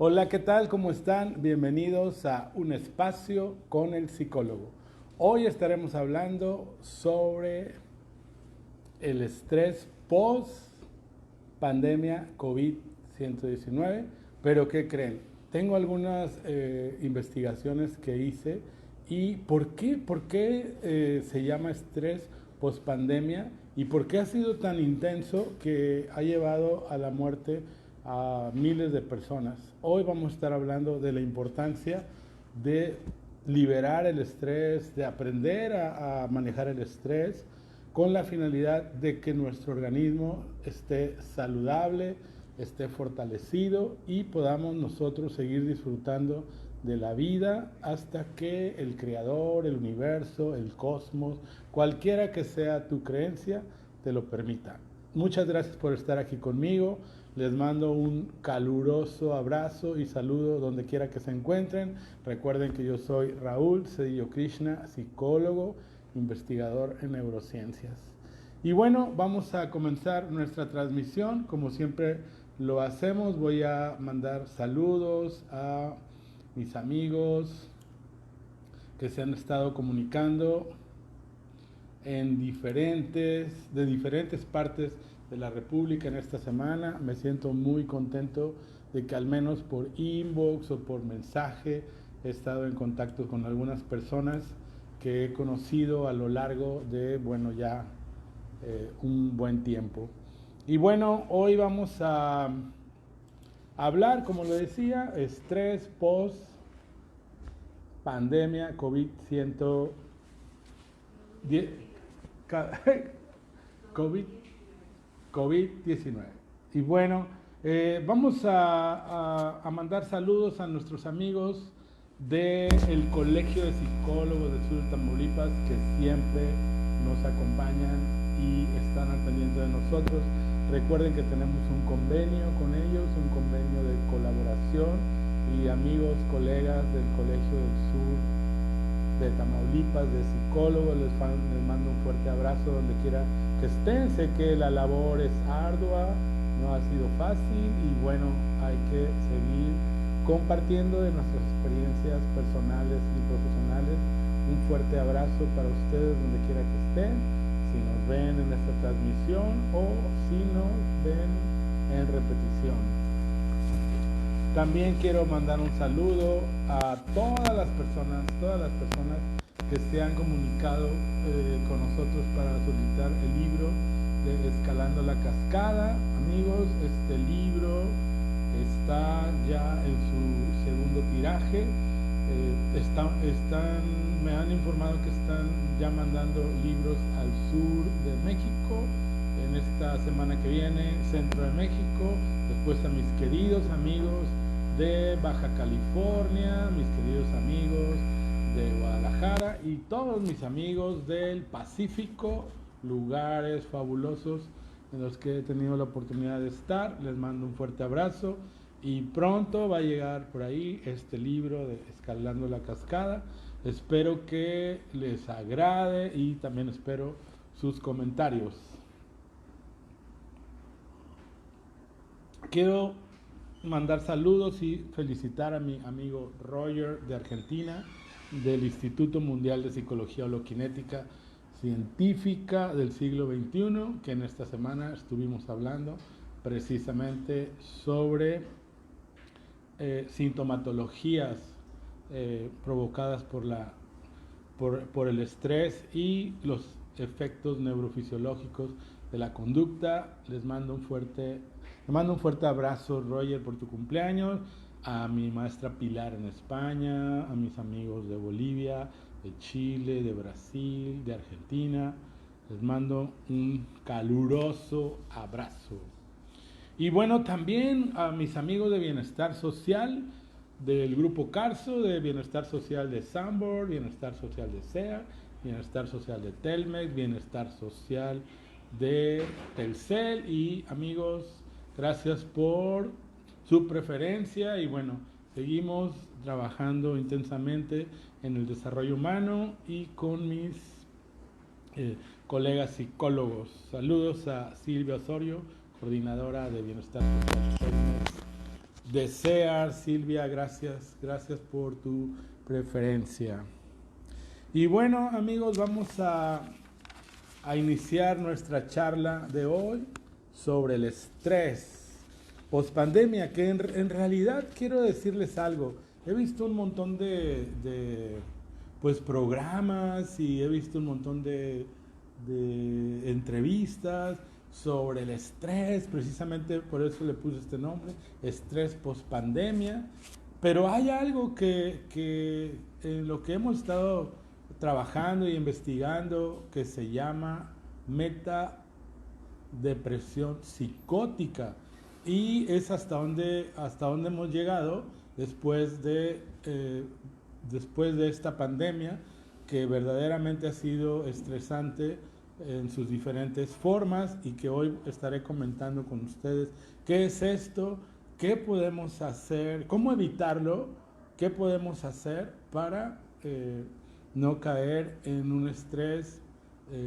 Hola, ¿qué tal? ¿Cómo están? Bienvenidos a Un Espacio con el Psicólogo. Hoy estaremos hablando sobre el estrés post pandemia COVID-119. Pero ¿qué creen? Tengo algunas investigaciones que hice y ¿por qué se llama estrés post pandemia y por qué ha sido tan intenso que ha llevado a la muerte a miles de personas. Hoy vamos a estar hablando de la importancia de liberar el estrés, de aprender a manejar el estrés con la finalidad de que nuestro organismo esté saludable, esté fortalecido y podamos nosotros seguir disfrutando de la vida hasta que el creador, el universo, el cosmos, cualquiera que sea tu creencia, te lo permita. Muchas gracias por estar aquí conmigo. Les mando un caluroso abrazo y saludo donde quiera que se encuentren. Recuerden que yo soy Raúl Cedillo Krishna, psicólogo, investigador en neurociencias. Y bueno, vamos a comenzar nuestra transmisión. Como siempre lo hacemos, voy a mandar saludos a mis amigos que se han estado comunicando de diferentes partes de la República en esta semana. Me siento muy contento de que al menos por inbox o por mensaje he estado en contacto con algunas personas que he conocido a lo largo de, ya un buen tiempo. Y bueno, hoy vamos a hablar, como lo decía, estrés post pandemia COVID-119. COVID-19. Y bueno, vamos a mandar saludos a nuestros amigos del Colegio de Psicólogos del Sur de Tamaulipas, que siempre nos acompañan y están al pendiente de nosotros. Recuerden que tenemos un convenio con ellos, un convenio de colaboración, y amigos, colegas del Colegio del Sur de Tamaulipas, de psicólogos, les mando un fuerte abrazo donde quiera que estén. Sé que la labor es ardua, no ha sido fácil y bueno, hay que seguir compartiendo de nuestras experiencias personales y profesionales. Un fuerte abrazo para ustedes donde quiera que estén, si nos ven en esta transmisión o si nos ven en repetición. También quiero mandar un saludo a todas las personas que se han comunicado con nosotros para solicitar el libro de Escalando la Cascada. Amigos, este libro está ya en su segundo tiraje. Me han informado que están ya mandando libros al sur de México, en esta semana que viene, centro de México, después a mis queridos amigos de Baja California, mis queridos amigos de Guadalajara y todos mis amigos del Pacífico, lugares fabulosos en los que he tenido la oportunidad de estar. Les mando un fuerte abrazo y pronto va a llegar por ahí este libro de Escalando la Cascada. Espero que les agrade y también espero sus comentarios. Quiero mandar saludos y felicitar a mi amigo Roger de Argentina, del Instituto Mundial de Psicología Holokinética Científica del siglo XXI, que en esta semana estuvimos hablando precisamente sobre sintomatologías provocadas por el estrés y los efectos neurofisiológicos de la conducta. Le mando un fuerte abrazo, Roger, por tu cumpleaños, a mi maestra Pilar en España, a mis amigos de Bolivia, de Chile, de Brasil, de Argentina. Les mando un caluroso abrazo. Y bueno, también a mis amigos de Bienestar Social, del Grupo Carso, de Bienestar Social de Sambor, Bienestar Social de SEA, Bienestar Social de Telmex, Bienestar Social de Telcel. Y amigos, gracias por su preferencia y bueno, seguimos trabajando intensamente en el desarrollo humano y con mis colegas psicólogos. Saludos a Silvia Osorio, coordinadora de Bienestar Social desear, Silvia, gracias, gracias por tu preferencia. Y bueno, amigos, vamos a iniciar nuestra charla de hoy sobre el estrés pospandemia, que en realidad quiero decirles algo. He visto un montón pues, programas y he visto un montón de entrevistas sobre el estrés, precisamente por eso le puse este nombre, estrés pospandemia. Pero hay algo que en lo que hemos estado trabajando y investigando que se llama metadepresión psicótica, y es hasta donde hemos llegado después de esta pandemia, que verdaderamente ha sido estresante en sus diferentes formas, y que hoy estaré comentando con ustedes qué es esto, qué podemos hacer, cómo evitarlo, qué podemos hacer para no caer en un estrés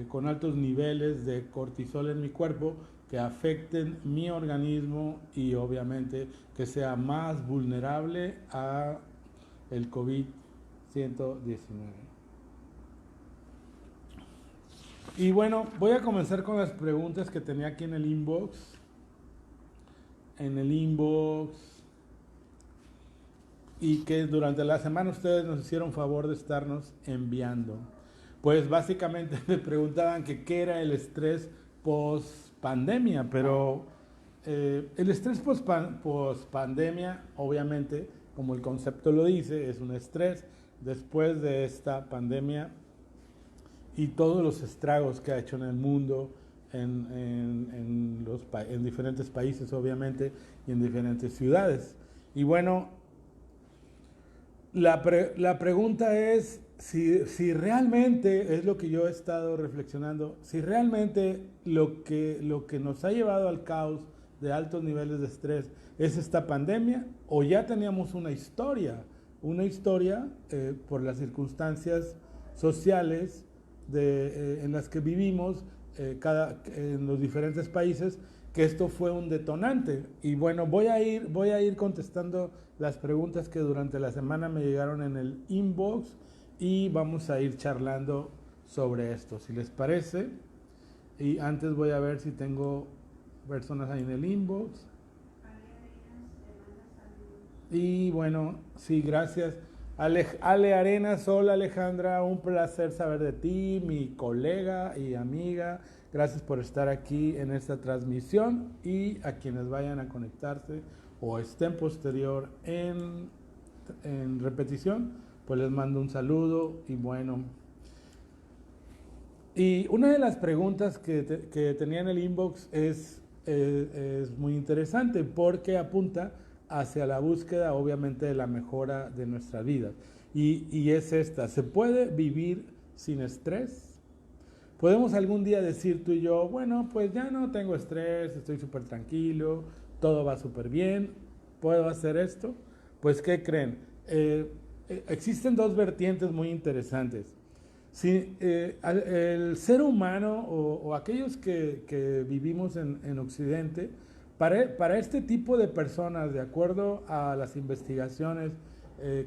con altos niveles de cortisol en mi cuerpo que afecten mi organismo y obviamente que sea más vulnerable a el COVID-119. Y bueno, voy a comenzar con las preguntas que tenía aquí en el inbox. Y que durante la semana ustedes nos hicieron favor de estarnos enviando. Pues básicamente me preguntaban que qué era el estrés post-pandemia, pero el estrés post-pandemia, obviamente, como el concepto lo dice, es un estrés después de esta pandemia y todos los estragos que ha hecho en el mundo, en diferentes países, obviamente, y en diferentes ciudades. Y bueno, la pregunta es si realmente, es lo que yo he estado reflexionando, si realmente lo que nos ha llevado al caos de altos niveles de estrés es esta pandemia, o ya teníamos una historia por las circunstancias sociales en las que vivimos en los diferentes países, que esto fue un detonante. Y bueno, voy a ir contestando las preguntas que durante la semana me llegaron en el inbox, y vamos a ir charlando sobre esto, si les parece. Y antes voy a ver si tengo personas ahí en el inbox. Y bueno, sí, gracias. Ale Arenas, hola Alejandra, un placer saber de ti, mi colega y amiga. Gracias por estar aquí en esta transmisión, y a quienes vayan a conectarse o estén posterior en repetición, pues les mando un saludo. Y bueno, y una de las preguntas que tenía en el inbox es muy interesante, porque apunta hacia la búsqueda, obviamente, de la mejora de nuestra vida. Y es esta: ¿se puede vivir sin estrés? ¿Podemos algún día decir tú y yo, bueno, pues ya no tengo estrés, estoy súper tranquilo, todo va súper bien, puedo hacer esto? Pues, ¿qué creen? Existen dos vertientes muy interesantes. Si el ser humano o aquellos que vivimos en Occidente, para este tipo de personas, de acuerdo a las investigaciones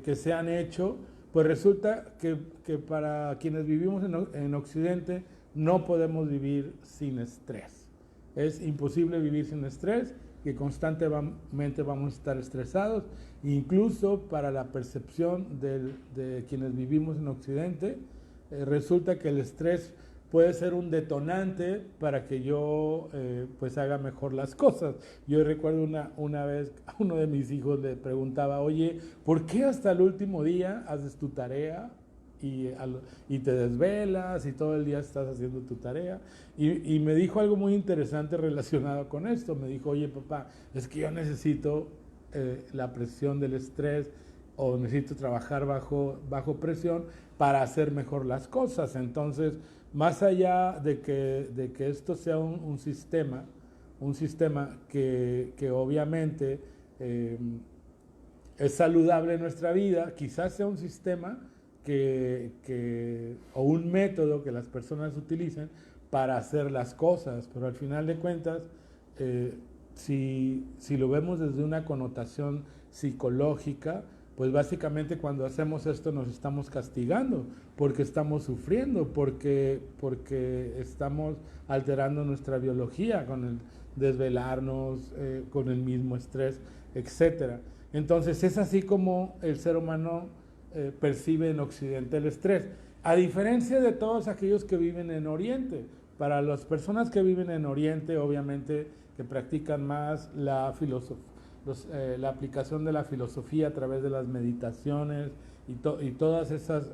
que se han hecho, pues resulta que para quienes vivimos en Occidente no podemos vivir sin estrés. Es imposible vivir sin estrés, que constantemente vamos a estar estresados. Incluso para la percepción de quienes vivimos en Occidente, resulta que el estrés puede ser un detonante para que yo pues haga mejor las cosas. Yo recuerdo una vez a uno de mis hijos le preguntaba, oye, ¿por qué hasta el último día haces tu tarea y te desvelas y todo el día estás haciendo tu tarea? Y me dijo algo muy interesante relacionado con esto. Me dijo, oye papá, es que yo necesito la presión del estrés, o necesito trabajar bajo presión para hacer mejor las cosas. Entonces, más allá de que esto sea un sistema que obviamente es saludable en nuestra vida, quizás sea un sistema o un método que las personas utilicen para hacer las cosas, pero al final de cuentas si lo vemos desde una connotación psicológica, pues básicamente cuando hacemos esto nos estamos castigando, porque estamos sufriendo, porque estamos alterando nuestra biología con el desvelarnos, con el mismo estrés, etcétera. Entonces es así como el ser humano percibe en Occidente el estrés, a diferencia de todos aquellos que viven en Oriente. Para las personas que viven en Oriente, obviamente que practican más la aplicación de la filosofía a través de las meditaciones y todas esas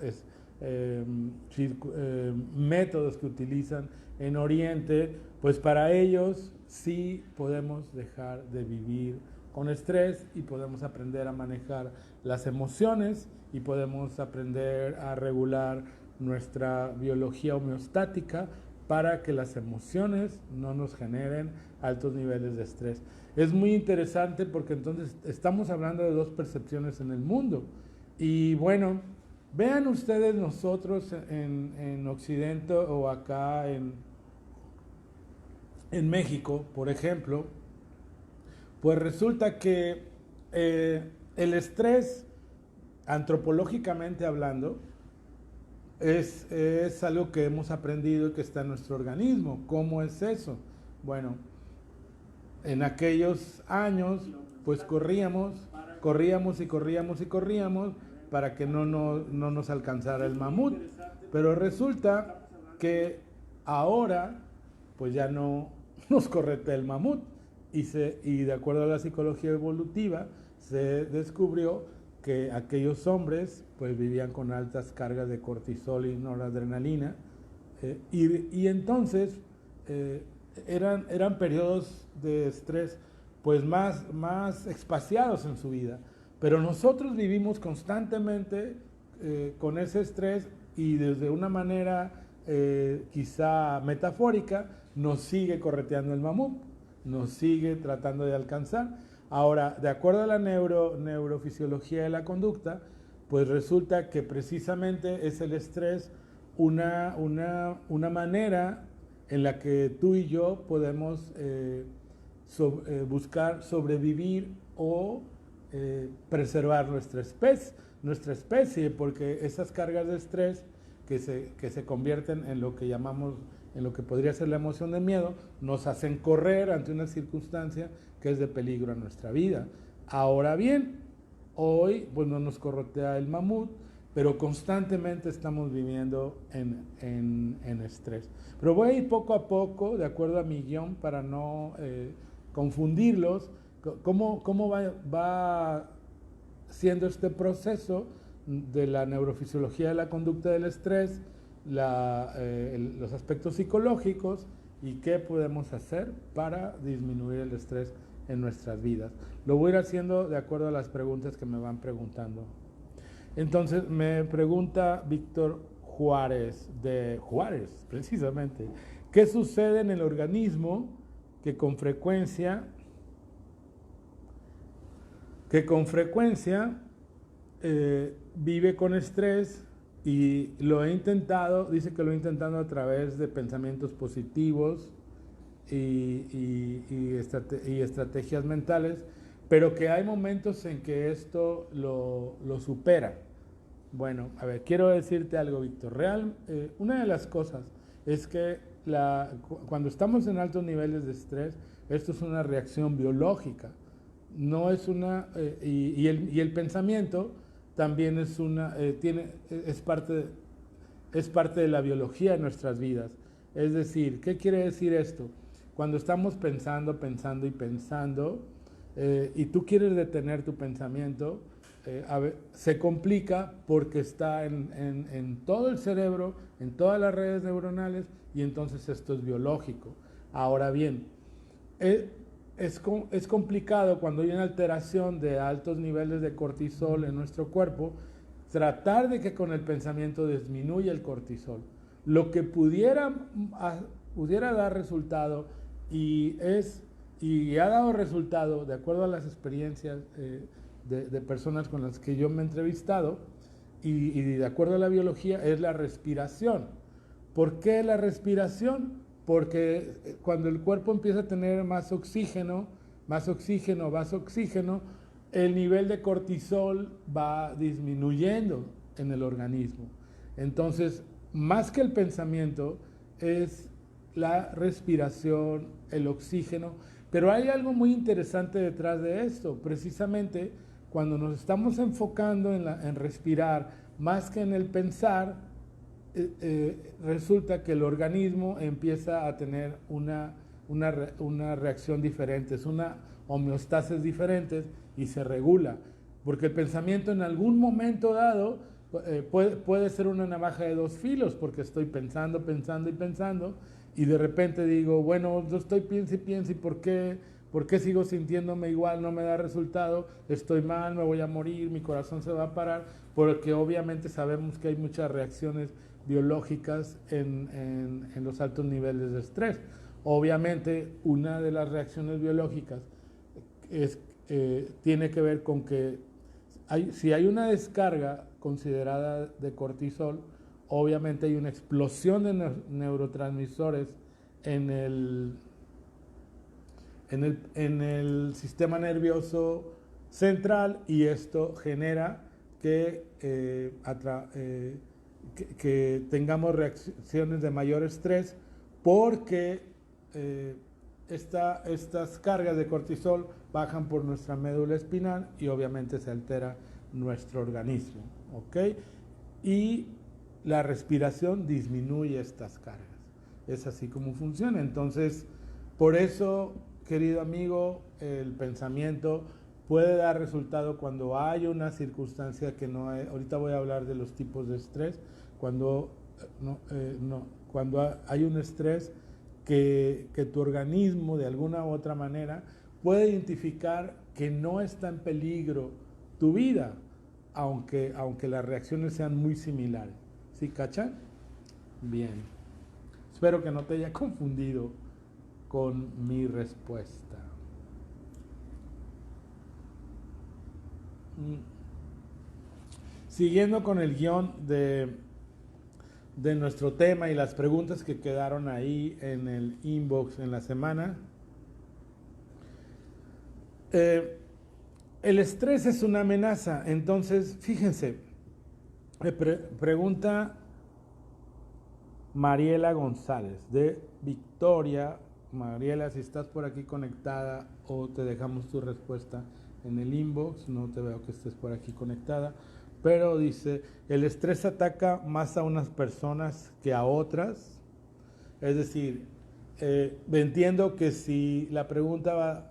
métodos que utilizan en Oriente, pues para ellos sí podemos dejar de vivir con estrés y podemos aprender a manejar las emociones y podemos aprender a regular nuestra biología homeostática para que las emociones no nos generen altos niveles de estrés. Es muy interesante porque entonces estamos hablando de dos percepciones en el mundo. Y bueno, vean ustedes nosotros en Occidente o acá en México, por ejemplo, pues resulta que el estrés, antropológicamente hablando, es algo que hemos aprendido y que está en nuestro organismo. ¿Cómo es eso? Bueno, en aquellos años, pues corríamos para que no nos alcanzara el mamut. Pero resulta que ahora, pues ya no nos corretea el mamut. Y de acuerdo a la psicología evolutiva, se descubrió que aquellos hombres pues vivían con altas cargas de cortisol y noradrenalina y entonces eran periodos de estrés pues más espaciados en su vida, pero nosotros vivimos constantemente con ese estrés y desde una manera quizá metafórica nos sigue correteando el mamut, nos sigue tratando de alcanzar. Ahora, de acuerdo a la neurofisiología de la conducta, pues resulta que precisamente es el estrés una manera en la que tú y yo podemos buscar sobrevivir o preservar nuestra especie, porque esas cargas de estrés que se convierten en lo que llamamos, en lo que podría ser la emoción de miedo, nos hacen correr ante una circunstancia que es de peligro a nuestra vida. Ahora bien, hoy pues no nos corretea el mamut, pero constantemente estamos viviendo en estrés. Pero voy a ir poco a poco, de acuerdo a mi guión, para no confundirlos, cómo va siendo este proceso de la neurofisiología de la conducta del estrés, los aspectos psicológicos y qué podemos hacer para disminuir el estrés en nuestras vidas. Lo voy a ir haciendo de acuerdo a las preguntas que me van preguntando. Entonces me pregunta Víctor Juárez, de Juárez precisamente, ¿qué sucede en el organismo que con frecuencia vive con estrés? Y lo he intentado, dice que lo he intentado a través de pensamientos positivos y estrategias mentales, pero que hay momentos en que esto lo supera. Bueno, a ver, quiero decirte algo, Víctor. Una de las cosas es que cuando estamos en altos niveles de estrés, esto es una reacción biológica, no es y el pensamiento también es parte de la biología de nuestras vidas. Es decir, ¿qué quiere decir esto? Cuando estamos pensando y tú quieres detener tu pensamiento, se complica porque está en todo el cerebro, en todas las redes neuronales, y entonces esto es biológico. Ahora bien, es complicado cuando hay una alteración de altos niveles de cortisol en nuestro cuerpo, tratar de que con el pensamiento disminuya el cortisol. Lo que pudiera dar resultado y ha dado resultado de acuerdo a las experiencias de personas con las que yo me he entrevistado y de acuerdo a la biología, es la respiración. ¿Por qué la respiración? Porque cuando el cuerpo empieza a tener más oxígeno, más oxígeno, más oxígeno, el nivel de cortisol va disminuyendo en el organismo. Entonces, más que el pensamiento, es la respiración, el oxígeno, pero hay algo muy interesante detrás de esto. Precisamente cuando nos estamos enfocando en respirar más que en el pensar, resulta que el organismo empieza a tener una reacción diferente, es una homeostasis diferente y se regula. Porque el pensamiento en algún momento dado puede ser una navaja de dos filos, porque estoy pensando, pensando y pensando, y de repente digo, bueno, yo estoy piense, ¿y por qué sigo sintiéndome igual? No me da resultado, estoy mal, me voy a morir, mi corazón se va a parar, porque obviamente sabemos que hay muchas reacciones biológicas en los altos niveles de estrés. Obviamente, una de las reacciones biológicas tiene que ver con que si hay una descarga considerada de cortisol, obviamente hay una explosión de neurotransmisores en el sistema nervioso central, y esto genera que tengamos reacciones de mayor estrés, porque estas cargas de cortisol bajan por nuestra médula espinal y obviamente se altera nuestro organismo, ¿ok? Y la respiración disminuye estas cargas. Es así como funciona. Entonces, por eso, querido amigo, el pensamiento puede dar resultado cuando hay una circunstancia que no hay. Ahorita voy a hablar de los tipos de estrés. Cuando hay un estrés que tu organismo de alguna u otra manera puede identificar que no está en peligro tu vida, aunque las reacciones sean muy similares. ¿Sí cachan? Bien. Espero que no te haya confundido con mi respuesta. Siguiendo con el guión de nuestro tema y las preguntas que quedaron ahí en el inbox en la semana. El estrés es una amenaza. Entonces, fíjense, pregunta Mariela González de Victoria. Mariela, si estás por aquí conectada, o te dejamos tu respuesta en el inbox. No te veo que estés por aquí conectada, pero dice, el estrés ataca más a unas personas que a otras. Es decir, entiendo que si la pregunta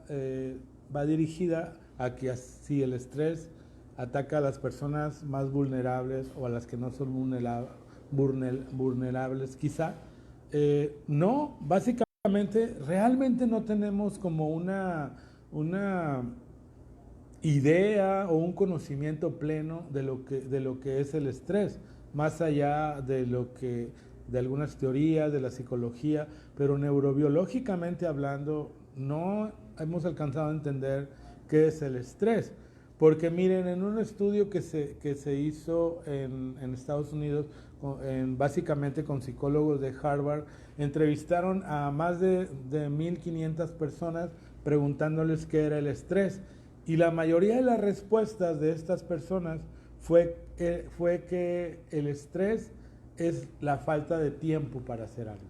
va dirigida a que si el estrés ataca a las personas más vulnerables o a las que no son vulnerables, quizá. No, básicamente, realmente no tenemos como una idea o un conocimiento pleno de lo que es el estrés, más allá de algunas teorías de la psicología, pero neurobiológicamente hablando no hemos alcanzado a entender qué es el estrés. Porque miren, en un estudio que se hizo en Estados Unidos, básicamente con psicólogos de Harvard, entrevistaron a más de 1.500 personas preguntándoles qué era el estrés. Y la mayoría de las respuestas de estas personas fue que el estrés es la falta de tiempo para hacer algo.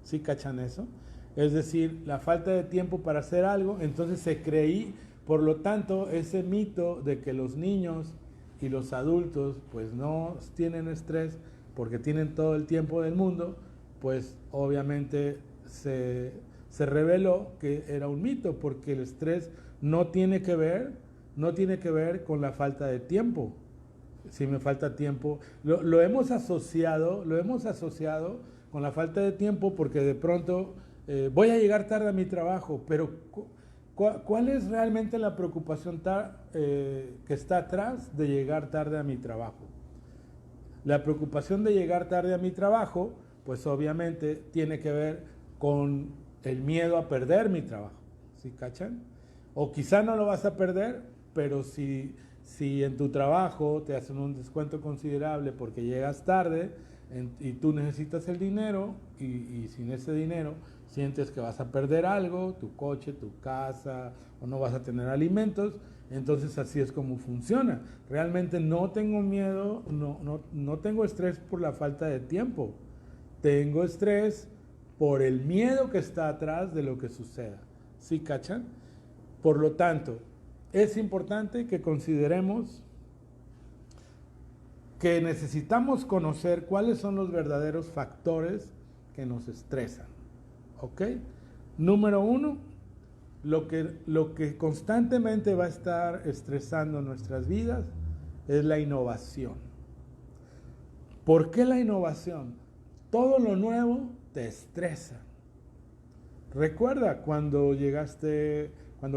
¿Sí cachan eso? Es decir, la falta de tiempo para hacer algo. Entonces por lo tanto, ese mito de que los niños y los adultos pues no tienen estrés porque tienen todo el tiempo del mundo, pues obviamente se reveló que era un mito, porque el estrés no tiene que ver con la falta de tiempo. Si me falta tiempo, lo hemos asociado con la falta de tiempo, porque de pronto voy a llegar tarde a mi trabajo, pero ¿cuál es realmente la preocupación que está atrás de llegar tarde a mi trabajo? La preocupación de llegar tarde a mi trabajo, pues obviamente tiene que ver con el miedo a perder mi trabajo. ¿Sí cachan? O quizá no lo vas a perder, pero si en tu trabajo te hacen un descuento considerable porque llegas tarde, y tú necesitas el dinero y sin ese dinero sientes que vas a perder algo, tu coche, tu casa, o no vas a tener alimentos. Entonces así es como funciona. Realmente no tengo miedo, no tengo estrés por la falta de tiempo. Tengo estrés por el miedo que está atrás de lo que suceda. ¿Sí cachan? Por lo tanto, es importante que consideremos que necesitamos conocer cuáles son los verdaderos factores que nos estresan. ¿Ok? Número 1, lo que constantemente va a estar estresando nuestras vidas es la innovación. ¿Por qué la innovación? Todo lo nuevo te estresa. Recuerda cuando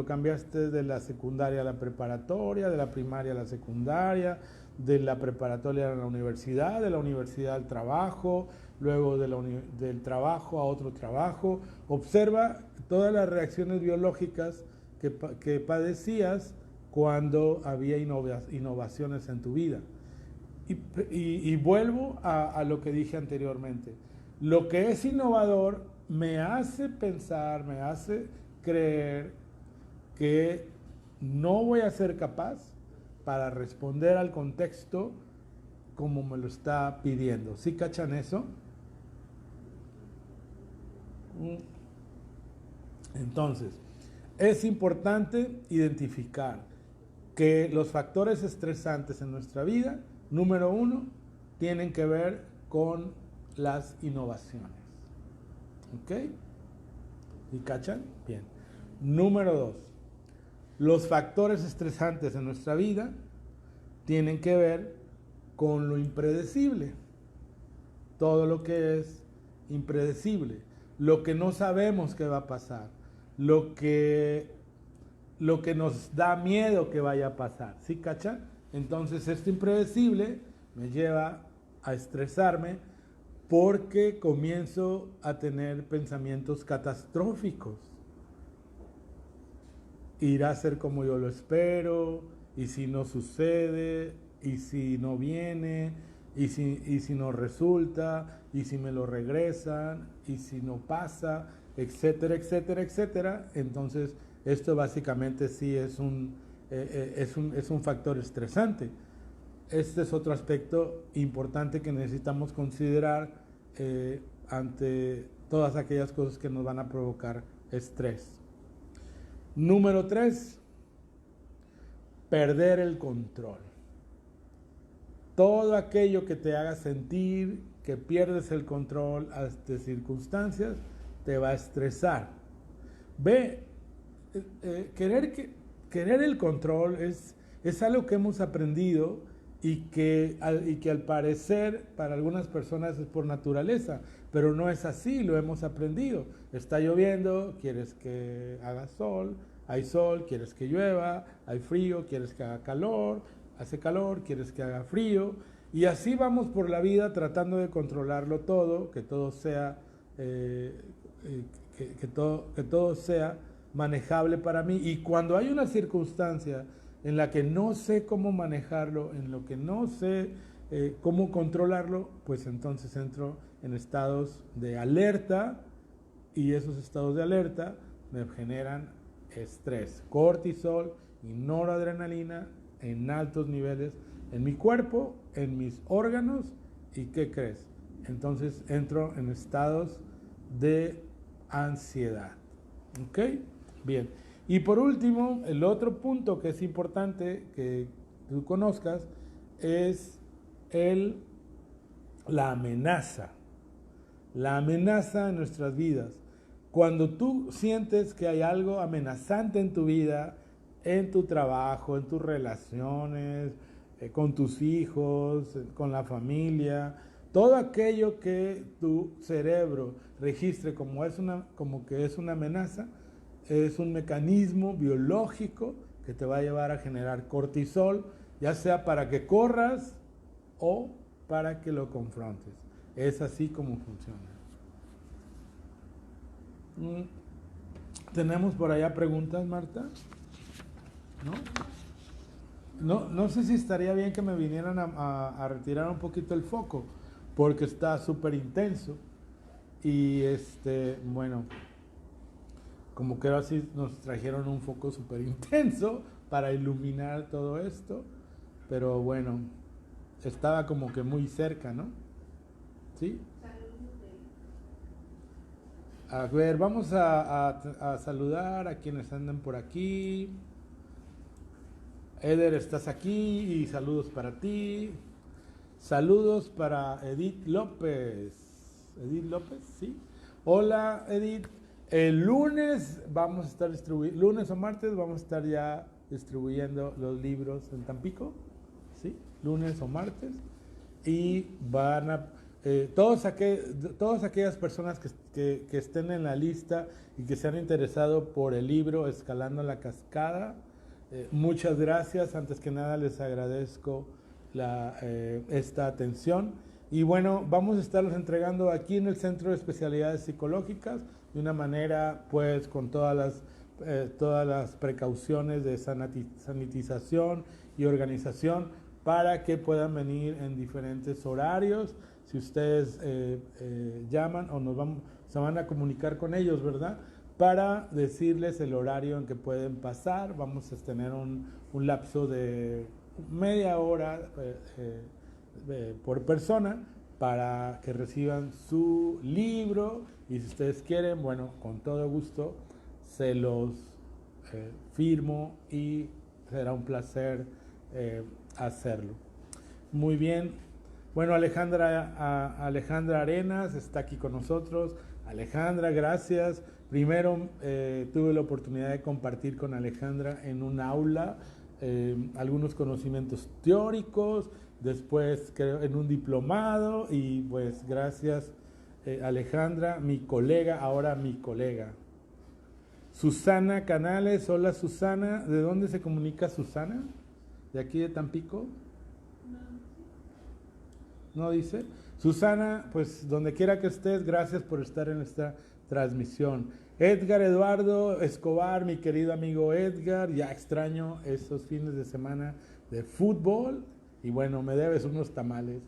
cambiaste de la secundaria a la preparatoria, de la primaria a la secundaria, de la preparatoria a la universidad, de la universidad al trabajo, luego del trabajo a otro trabajo. Observa todas las reacciones biológicas que padecías cuando había innovaciones en tu vida. Y vuelvo a lo que dije anteriormente. Lo que es innovador me hace pensar, me hace creer que no voy a ser capaz para responder al contexto como me lo está pidiendo. ¿Sí cachan eso? Entonces, es importante identificar que los factores estresantes en nuestra vida, número 1, tienen que ver con las innovaciones. ¿Ok? ¿Y cachan? Bien. Número 2, los factores estresantes en nuestra vida tienen que ver con lo impredecible. Todo lo que es impredecible, lo que no sabemos que va a pasar, lo que nos da miedo que vaya a pasar. ¿Sí cachan? Entonces esto impredecible me lleva a estresarme porque comienzo a tener pensamientos catastróficos. Irá a ser como yo lo espero, y si no sucede, y si no viene, y si no resulta, y si me lo regresan, y si no pasa, etcétera, etcétera, etcétera. Entonces esto básicamente sí es un factor estresante. Este es otro aspecto importante que necesitamos considerar ante todas aquellas cosas que nos van a provocar estrés. Número 3, perder el control. Todo aquello que te haga sentir que pierdes el control ante circunstancias te va a estresar. Querer el control es algo que hemos aprendido y que al parecer para algunas personas es por naturaleza, pero no es así, lo hemos aprendido. Está lloviendo, quieres que haga sol, hay sol, quieres que llueva, hay frío, quieres que haga calor, hace calor, quieres que haga frío, y así vamos por la vida tratando de controlarlo todo, que todo sea que todo sea manejable para mí. Y cuando hay una circunstancia en la que no sé cómo manejarlo, en lo que no sé cómo controlarlo, pues entonces entro en estados de alerta, y esos estados de alerta me generan estrés, cortisol y noradrenalina en altos niveles en mi cuerpo, en mis órganos. ¿Y qué crees? Entonces entro en estados de ansiedad. ¿Ok? Bien. Y por último, el otro punto que es importante que tú conozcas es la amenaza. La amenaza en nuestras vidas. Cuando tú sientes que hay algo amenazante en tu vida, en tu trabajo, en tus relaciones, con tus hijos, con la familia, todo aquello que tu cerebro registre como que es una amenaza, es un mecanismo biológico que te va a llevar a generar cortisol, ya sea para que corras o para que lo confrontes. Es así como funciona. ¿Tenemos por allá preguntas, Marta? ¿No? No sé si estaría bien que me vinieran a retirar un poquito el foco, porque está súper intenso. Y bueno, como que ahora sí nos trajeron un foco súper intenso para iluminar todo esto, pero bueno, estaba como que muy cerca, ¿no? ¿Sí? A ver, vamos a saludar a quienes andan por aquí. Eder, estás aquí y saludos para ti. Saludos para Edith López. Edith López, sí. Hola, Edith. El lunes vamos a estar distribuyendo, lunes o martes vamos a estar ya distribuyendo los libros en Tampico, ¿sí? Lunes o martes. Y van a, todas aquellas personas que estén en la lista y que se han interesado por el libro Escalando la Cascada, muchas gracias. Antes que nada les agradezco esta atención. Y bueno, vamos a estarlos entregando aquí en el Centro de Especialidades Psicológicas de una manera pues con todas las precauciones de sanitización y organización para que puedan venir en diferentes horarios. Si ustedes llaman o se van a comunicar con ellos, ¿verdad? Para decirles el horario en que pueden pasar. Vamos a tener un lapso de media hora por persona para que reciban su libro, y si ustedes quieren, bueno, con todo gusto se los firmo y será un placer hacerlo. Muy bien. Bueno, Alejandra Arenas está aquí con nosotros. Alejandra, gracias. Primero tuve la oportunidad de compartir con Alejandra en un aula algunos conocimientos teóricos, después creo en un diplomado, y pues gracias Alejandra, mi colega, ahora mi colega. Susana Canales, hola Susana. ¿De dónde se comunica Susana? ¿De aquí de Tampico? ¿No dice? Susana, pues donde quiera que estés, gracias por estar en esta transmisión. Edgar Eduardo Escobar, mi querido amigo Edgar, ya extraño esos fines de semana de fútbol, y bueno, me debes unos tamales.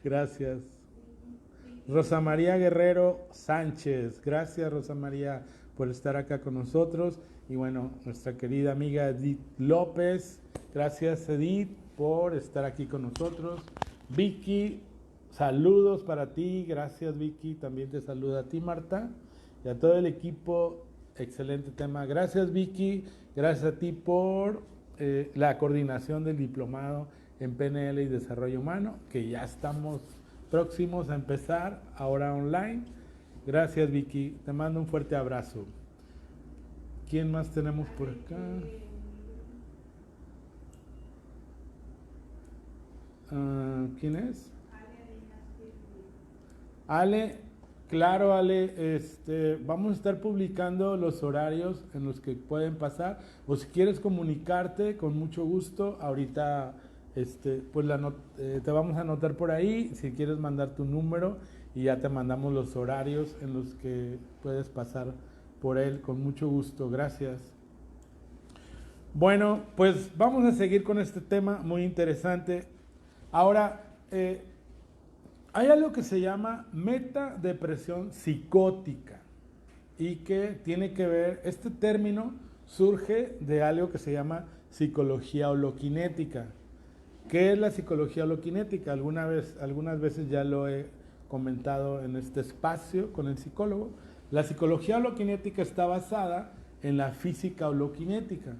Gracias. Rosa María Guerrero Sánchez, gracias Rosa María por estar acá con nosotros. Y bueno, nuestra querida amiga Edith López, gracias Edith por estar aquí con nosotros. Vicky, saludos para ti, gracias Vicky, también te saluda a ti Marta y a todo el equipo, excelente tema. Gracias Vicky, gracias a ti por la coordinación del diplomado en PNL y Desarrollo Humano, que ya estamos próximos a empezar, ahora online. Gracias Vicky, te mando un fuerte abrazo. ¿Quién más tenemos por acá? ¿Quién es? Ale, claro Ale, vamos a estar publicando los horarios en los que pueden pasar, o si quieres comunicarte, con mucho gusto, ahorita pues te vamos a anotar por ahí, si quieres mandar tu número y ya te mandamos los horarios en los que puedes pasar por él, con mucho gusto, gracias. Bueno, pues vamos a seguir con este tema muy interesante. Ahora, hay algo que se llama metadepresión psicótica y que tiene que ver, este término surge de algo que se llama psicología holoquinética. ¿Qué es la psicología holoquinética? Algunas veces ya lo he comentado en este espacio con el psicólogo. La psicología holoquinética está basada en la física holoquinética,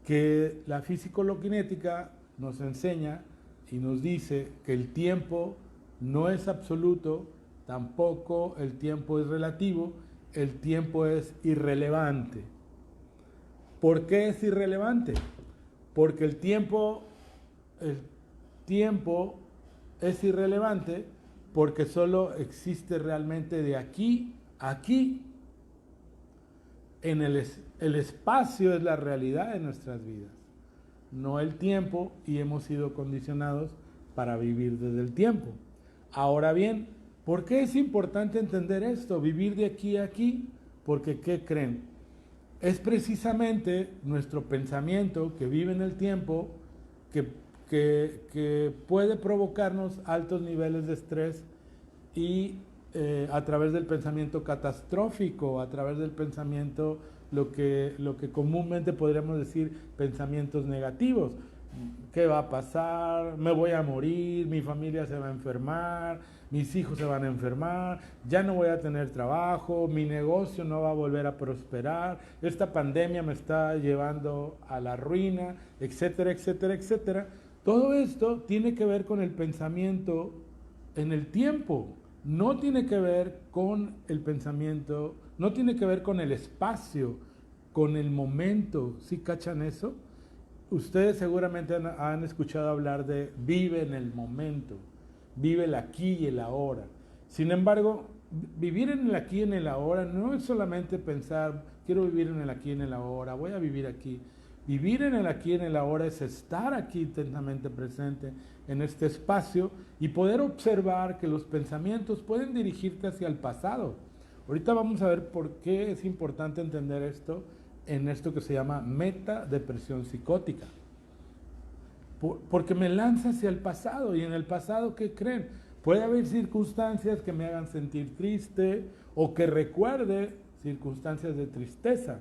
que la física holoquinética nos enseña y nos dice que el tiempo no es absoluto, tampoco el tiempo es relativo, el tiempo es irrelevante. ¿Por qué es irrelevante? Porque el tiempo es irrelevante porque solo existe realmente de aquí a aquí. El espacio es la realidad de nuestras vidas, no el tiempo, y hemos sido condicionados para vivir desde el tiempo. Ahora bien, ¿por qué es importante entender esto? Vivir de aquí a aquí, porque ¿qué creen? Es precisamente nuestro pensamiento que vive en el tiempo, que que puede provocarnos altos niveles de estrés y a través del pensamiento catastrófico, a través del pensamiento, lo que comúnmente podríamos decir pensamientos negativos. ¿Qué va a pasar? ¿Me voy a morir? ¿Mi familia se va a enfermar? ¿Mis hijos se van a enfermar? ¿Ya no voy a tener trabajo? ¿Mi negocio no va a volver a prosperar? ¿Esta pandemia me está llevando a la ruina? Etcétera, etcétera, etcétera. Todo esto tiene que ver con el pensamiento en el tiempo. No tiene que ver con el pensamiento, no tiene que ver con el espacio, con el momento. ¿Sí cachan eso? Ustedes seguramente han escuchado hablar de vive en el momento, vive el aquí y el ahora. Sin embargo, vivir en el aquí y en el ahora no es solamente pensar, quiero vivir en el aquí y en el ahora, voy a vivir aquí. Vivir en el aquí y en el ahora es estar aquí intensamente presente en este espacio y poder observar que los pensamientos pueden dirigirte hacia el pasado. Ahorita vamos a ver por qué es importante entender esto en esto que se llama metadepresión psicótica. Porque me lanza hacia el pasado, y en el pasado, ¿qué creen? Puede haber circunstancias que me hagan sentir triste o que recuerde circunstancias de tristeza.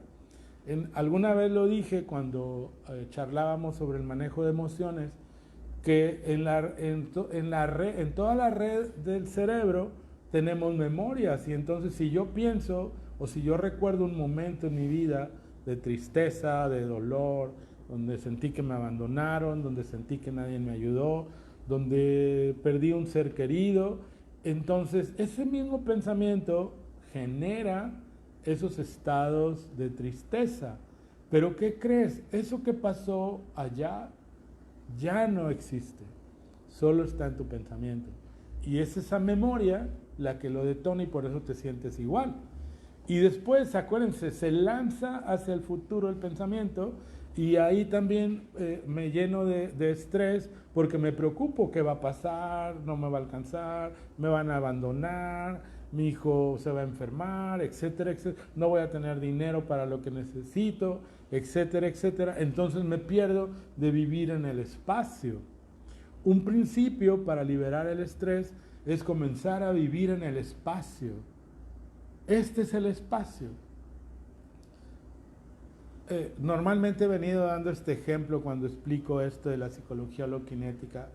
Alguna vez lo dije cuando charlábamos sobre el manejo de emociones, que en toda la red del cerebro tenemos memorias, y entonces si yo pienso o si yo recuerdo un momento en mi vida de tristeza, de dolor, donde sentí que me abandonaron, donde sentí que nadie me ayudó, donde perdí un ser querido, entonces ese mismo pensamiento genera esos estados de tristeza. Pero ¿qué crees? Eso que pasó allá ya no existe, solo está en tu pensamiento. Y es esa memoria la que lo detona y por eso te sientes igual. Y después, acuérdense, se lanza hacia el futuro el pensamiento y ahí también me lleno de estrés porque me preocupo qué va a pasar, no me va a alcanzar, me van a abandonar, mi hijo se va a enfermar, etcétera, etcétera, no voy a tener dinero para lo que necesito, etcétera, etcétera. Entonces me pierdo de vivir en el espacio. Un principio para liberar el estrés es comenzar a vivir en el espacio. Este es el espacio. Normalmente he venido dando este ejemplo cuando explico esto de la psicología holokinética.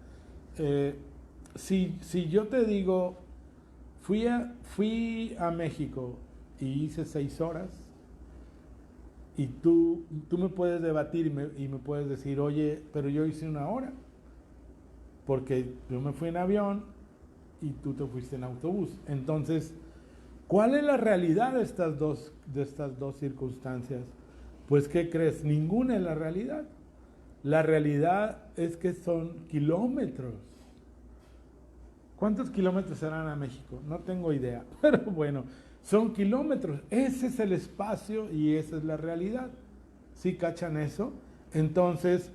Si yo te digo, fui a México y hice 6 horas, y tú me puedes debatir y me puedes decir, oye, pero yo hice 1 hora, porque yo me fui en avión y tú te fuiste en autobús. Entonces, ¿cuál es la realidad de estas dos circunstancias? Pues, ¿qué crees? Ninguna es la realidad. La realidad es que son kilómetros. ¿Cuántos kilómetros serán a México? No tengo idea, pero bueno, son kilómetros. Ese es el espacio y esa es la realidad. ¿Sí cachan eso? Entonces,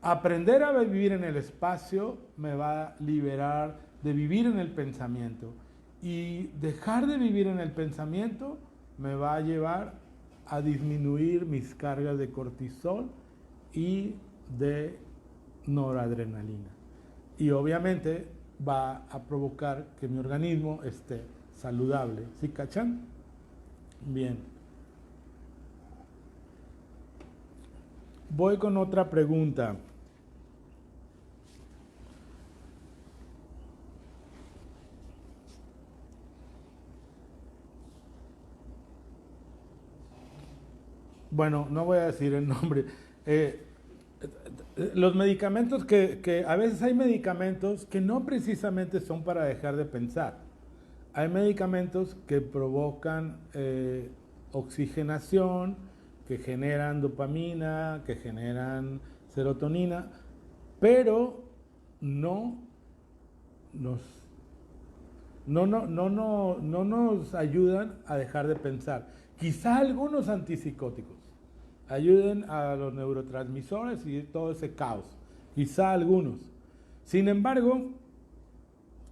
aprender a vivir en el espacio me va a liberar de vivir en el pensamiento. Y dejar de vivir en el pensamiento me va a llevar a disminuir mis cargas de cortisol y de noradrenalina. Y obviamente va a provocar que mi organismo esté saludable. ¿Sí cachan? Bien. Voy con otra pregunta. Bueno, no voy a decir el nombre. Los medicamentos que a veces hay medicamentos que no precisamente son para dejar de pensar. Hay medicamentos que provocan oxigenación, que generan dopamina, que generan serotonina, pero no nos ayudan a dejar de pensar. Quizá algunos antipsicóticos ayuden a los neurotransmisores y todo ese caos. Quizá algunos. Sin embargo,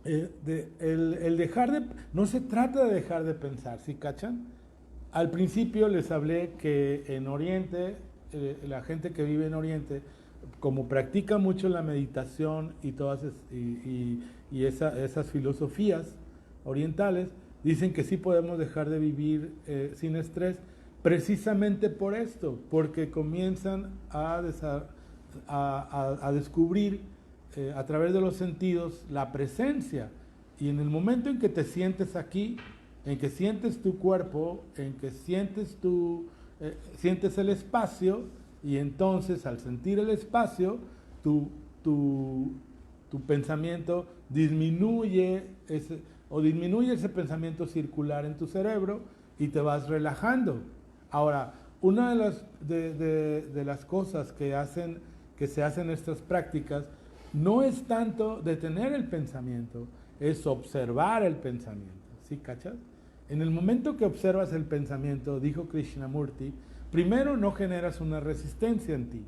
el dejar de... No se trata de dejar de pensar, ¿sí cachan? Al principio les hablé que en Oriente, la gente que vive en Oriente, como practica mucho la meditación y todas esas filosofías orientales, dicen que sí podemos dejar de vivir sin estrés, precisamente por esto, porque comienzan a descubrir a través de los sentidos la presencia. Y en el momento en que te sientes aquí, en que sientes tu cuerpo, en que sientes el espacio, y entonces al sentir el espacio, tu pensamiento disminuye ese pensamiento circular en tu cerebro y te vas relajando. Ahora, una de las cosas que se hacen en estas prácticas no es tanto detener el pensamiento, es observar el pensamiento. ¿Sí cachas? En el momento que observas el pensamiento, dijo Krishnamurti, primero no generas una resistencia en ti.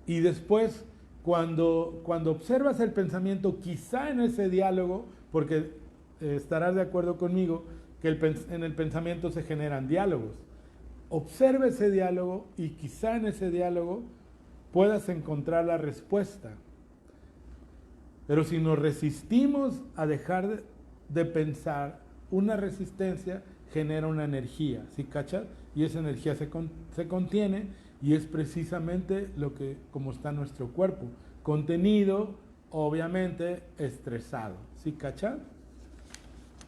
Y después, cuando observas el pensamiento, quizá en ese diálogo, porque estarás de acuerdo conmigo que en el pensamiento se generan diálogos. Observa ese diálogo y quizá en ese diálogo puedas encontrar la respuesta. Pero si nos resistimos a dejar de pensar, una resistencia genera una energía, ¿sí cachas? Y esa energía se contiene y es precisamente como está nuestro cuerpo, contenido, obviamente estresado, ¿sí cachas?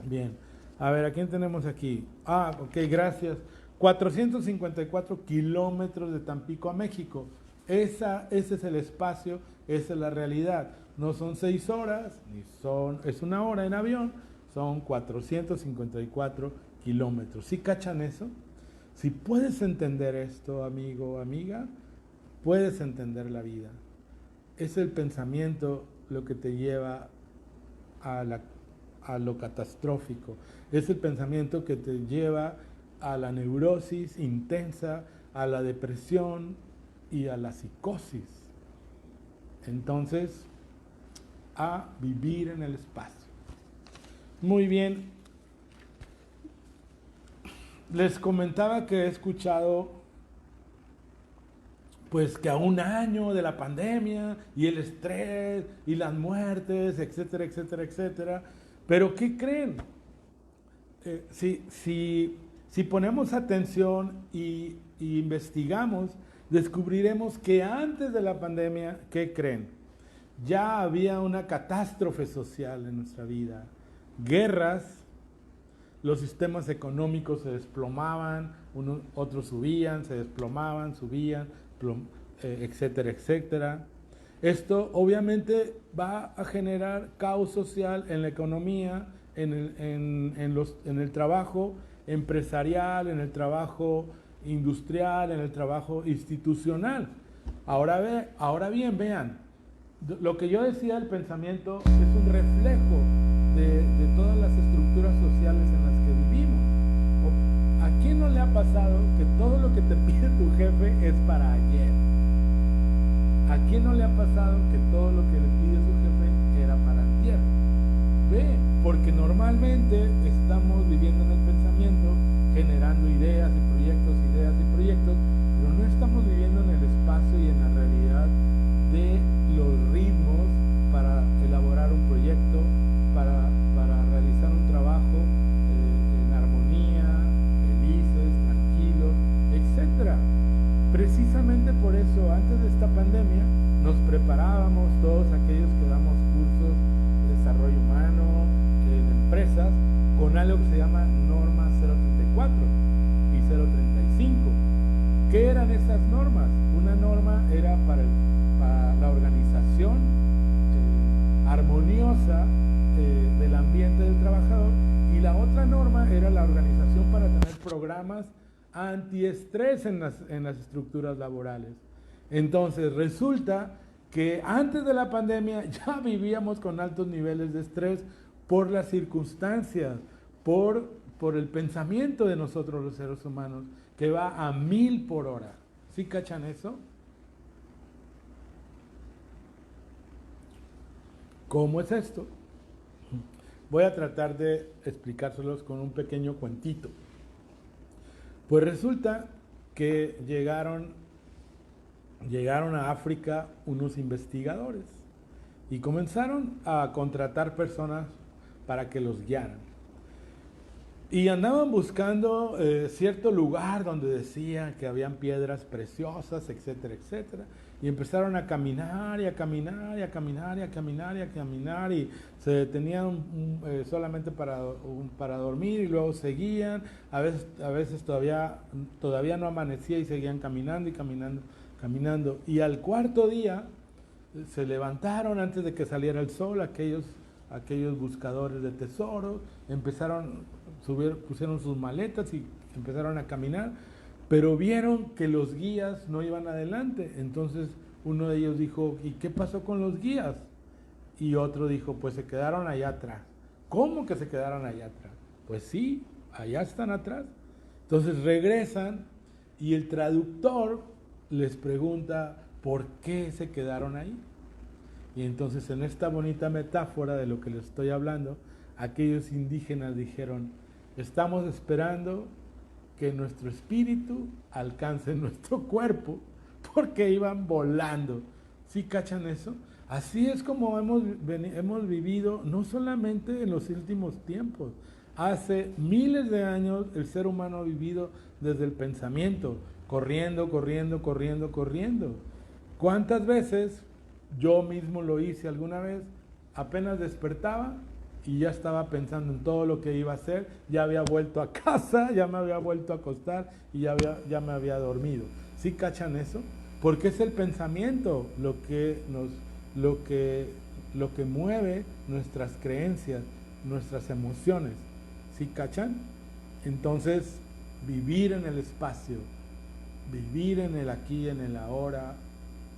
Bien, a ver, ¿a quién tenemos aquí? Ok, gracias. 454 kilómetros de Tampico a México. Ese es el espacio, esa es la realidad. No son 6 horas, es 1 hora en avión, son 454 kilómetros. ¿Sí cachan eso? Si puedes entender esto, amigo o amiga, puedes entender la vida. Es el pensamiento lo que te lleva a lo catastrófico. Es el pensamiento que te lleva a la neurosis intensa, a la depresión y a la psicosis. Entonces, a vivir en el espacio. Muy bien. Les comentaba que he escuchado pues que a 1 año de la pandemia y el estrés y las muertes, etcétera, etcétera, etcétera. Pero ¿qué creen? Si ponemos atención y investigamos, descubriremos que antes de la pandemia, ¿qué creen? Ya había una catástrofe social en nuestra vida. Guerras, los sistemas económicos se desplomaban, otros subían, se desplomaban, subían, etcétera, etcétera. Esto obviamente va a generar caos social en la economía, en el trabajo empresarial, en el trabajo industrial, en el trabajo institucional. Ahora bien, vean, lo que yo decía del pensamiento es un reflejo de todas las estructuras sociales en las que vivimos. ¿A quién no le ha pasado que todo lo que te pide tu jefe es para ayer? ¿A quién no le ha pasado que todo lo que le pide su jefe era para antier? Ve, porque normalmente estamos viviendo en el pensamiento, generando ideas y proyectos, pero no estamos viviendo en el espacio y en la realidad de los ritmos para elaborar un proyecto, para realizar un trabajo en armonía, felices, tranquilos, etc. Precisamente por eso, antes de esta pandemia, nos preparábamos todos aquellos que damos cursos de desarrollo humano en empresas con algo que se llama norma 034 y 035. ¿Qué eran esas normas? Una norma era para la organización armoniosa del ambiente del trabajador, y la otra norma era la organización para tener programas antiestrés en las estructuras laborales. Entonces resulta que antes de la pandemia ya vivíamos con altos niveles de estrés por las circunstancias, por el pensamiento de nosotros los seres humanos, que va a 1000 por hora. ¿Sí cachan eso? ¿Cómo es esto? Voy a tratar de explicárselos con un pequeño cuentito. Pues resulta que llegaron llegaron a África unos investigadores y comenzaron a contratar personas para que los guiaran. Y andaban buscando cierto lugar donde decían que habían piedras preciosas, etcétera, etcétera. Y empezaron a caminar y a caminar y a caminar y a caminar y a caminar y se detenían solamente para dormir y luego seguían. A veces todavía no amanecía y seguían caminando y caminando, caminando. Y al cuarto día se levantaron antes de que saliera el sol aquellos buscadores de tesoros, pusieron sus maletas y empezaron a caminar, pero vieron que los guías no iban adelante. Entonces uno de ellos dijo, ¿y qué pasó con los guías? Y otro dijo, pues se quedaron allá atrás. ¿Cómo que se quedaron allá atrás? Pues sí, allá están atrás. Entonces regresan y el traductor les pregunta, ¿por qué se quedaron ahí? Y entonces en esta bonita metáfora de lo que les estoy hablando, aquellos indígenas dijeron, estamos esperando que nuestro espíritu alcance nuestro cuerpo, porque iban volando. ¿Sí cachan eso? Así es como hemos vivido, no solamente en los últimos tiempos. Hace miles de años el ser humano ha vivido desde el pensamiento, corriendo, corriendo, corriendo, corriendo. ¿Cuántas veces yo mismo lo hice alguna vez? Apenas despertaba y ya estaba pensando en todo lo que iba a hacer, ya había vuelto a casa, ya me había vuelto a acostar y ya me había dormido. ¿Sí cachan eso? Porque es el pensamiento lo que mueve nuestras creencias, nuestras emociones. ¿Sí cachan? Entonces, vivir en el espacio, vivir en el aquí, en el ahora,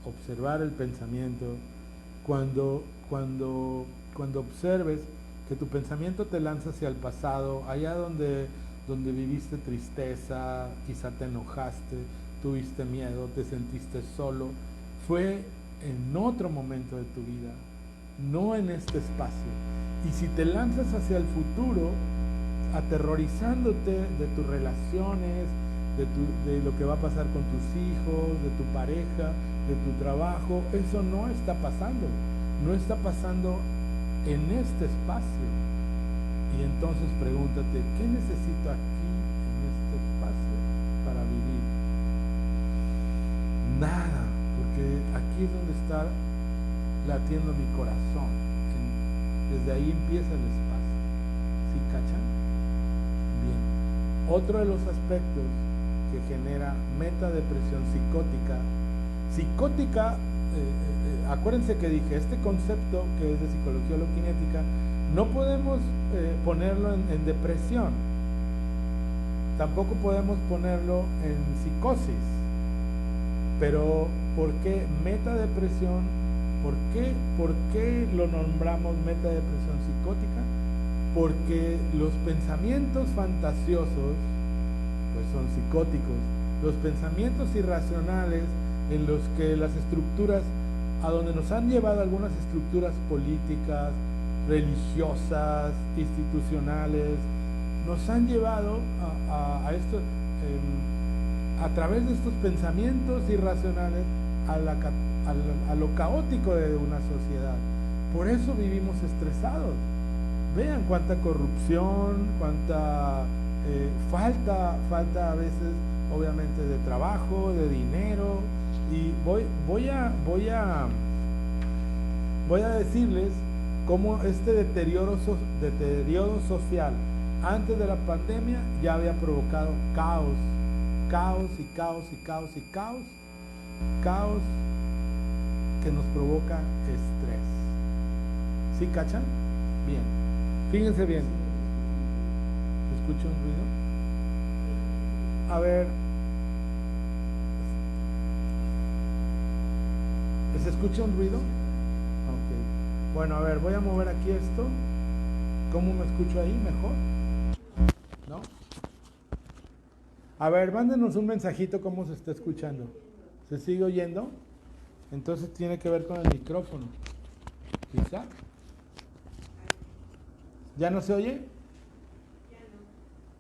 observar el pensamiento. Cuando observes que tu pensamiento te lanza hacia el pasado, allá donde viviste tristeza, quizá te enojaste, tuviste miedo, te sentiste solo, fue en otro momento de tu vida, no en este espacio. Y si te lanzas hacia el futuro, aterrorizándote de tus relaciones, de lo que va a pasar con tus hijos, de tu pareja, de tu trabajo, eso no está pasando. No está pasando en este espacio. Y entonces pregúntate, ¿qué necesito aquí en este espacio para vivir? Nada, porque aquí es donde está latiendo mi corazón. Desde ahí empieza el espacio. ¿Sí cachan? Bien. Otro de los aspectos que genera metadepresión psicótica. Acuérdense que dije, este concepto que es de psicología holokinética, no podemos ponerlo en depresión, tampoco podemos ponerlo en psicosis, pero ¿por qué metadepresión? ¿Por qué lo nombramos metadepresión psicótica? Porque los pensamientos fantasiosos pues son psicóticos. Los pensamientos irracionales en los que las estructuras, a donde nos han llevado algunas estructuras políticas, religiosas, institucionales, nos han llevado a esto, a través de estos pensamientos irracionales, a lo caótico de una sociedad. Por eso vivimos estresados. Vean cuánta corrupción, cuánta falta a veces, obviamente, de trabajo, de dinero. Y voy a decirles cómo este deterioro social antes de la pandemia ya había provocado caos que nos provoca estrés. ¿Sí cachan? Bien. Fíjense bien. ¿Escucho un ruido? A ver. ¿Se escucha un ruido? Ok. Bueno, a ver, voy a mover aquí esto. ¿Cómo me escucho ahí? ¿Mejor? ¿No? A ver, mándenos un mensajito cómo se está escuchando. ¿Se sigue oyendo? Entonces tiene que ver con el micrófono. ¿Quizá? ¿Ya no se oye?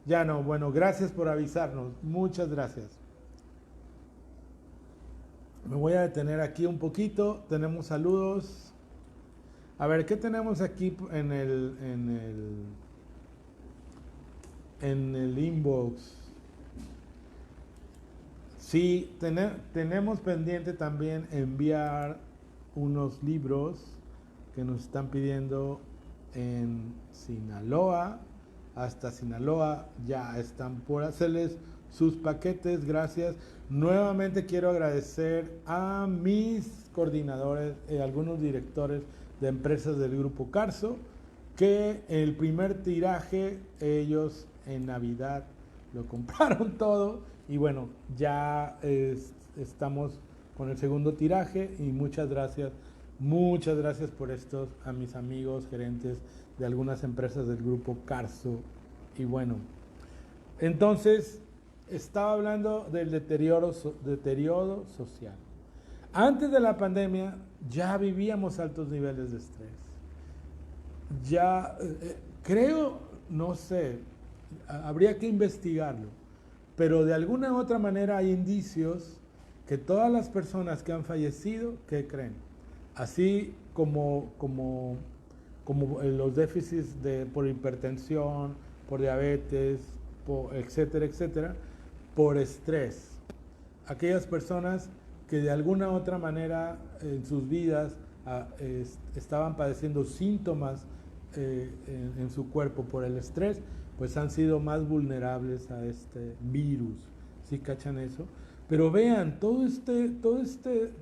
Ya no. Bueno, gracias por avisarnos. Muchas gracias. Me voy a detener aquí un poquito. Tenemos saludos. A ver, ¿qué tenemos aquí en el inbox? Sí, tenemos pendiente también enviar unos libros que nos están pidiendo en Sinaloa. Hasta Sinaloa ya están por hacerles sus paquetes. Gracias. Nuevamente quiero agradecer a mis coordinadores, algunos directores de empresas del Grupo Carso, que el primer tiraje ellos en Navidad lo compraron todo y bueno, ya estamos con el segundo tiraje y muchas gracias por estos a mis amigos gerentes de algunas empresas del Grupo Carso. Y bueno, entonces estaba hablando del deterioro social. Antes de la pandemia ya vivíamos altos niveles de estrés. Ya creo, no sé, habría que investigarlo, pero de alguna u otra manera hay indicios que todas las personas que han fallecido, ¿qué creen? Así como los déficits por hipertensión, por diabetes, etcétera, etcétera, por estrés. Aquellas personas que de alguna u otra manera en sus vidas estaban padeciendo síntomas en su cuerpo por el estrés, pues han sido más vulnerables a este virus. ¿Sí cachan eso? Pero vean, todo este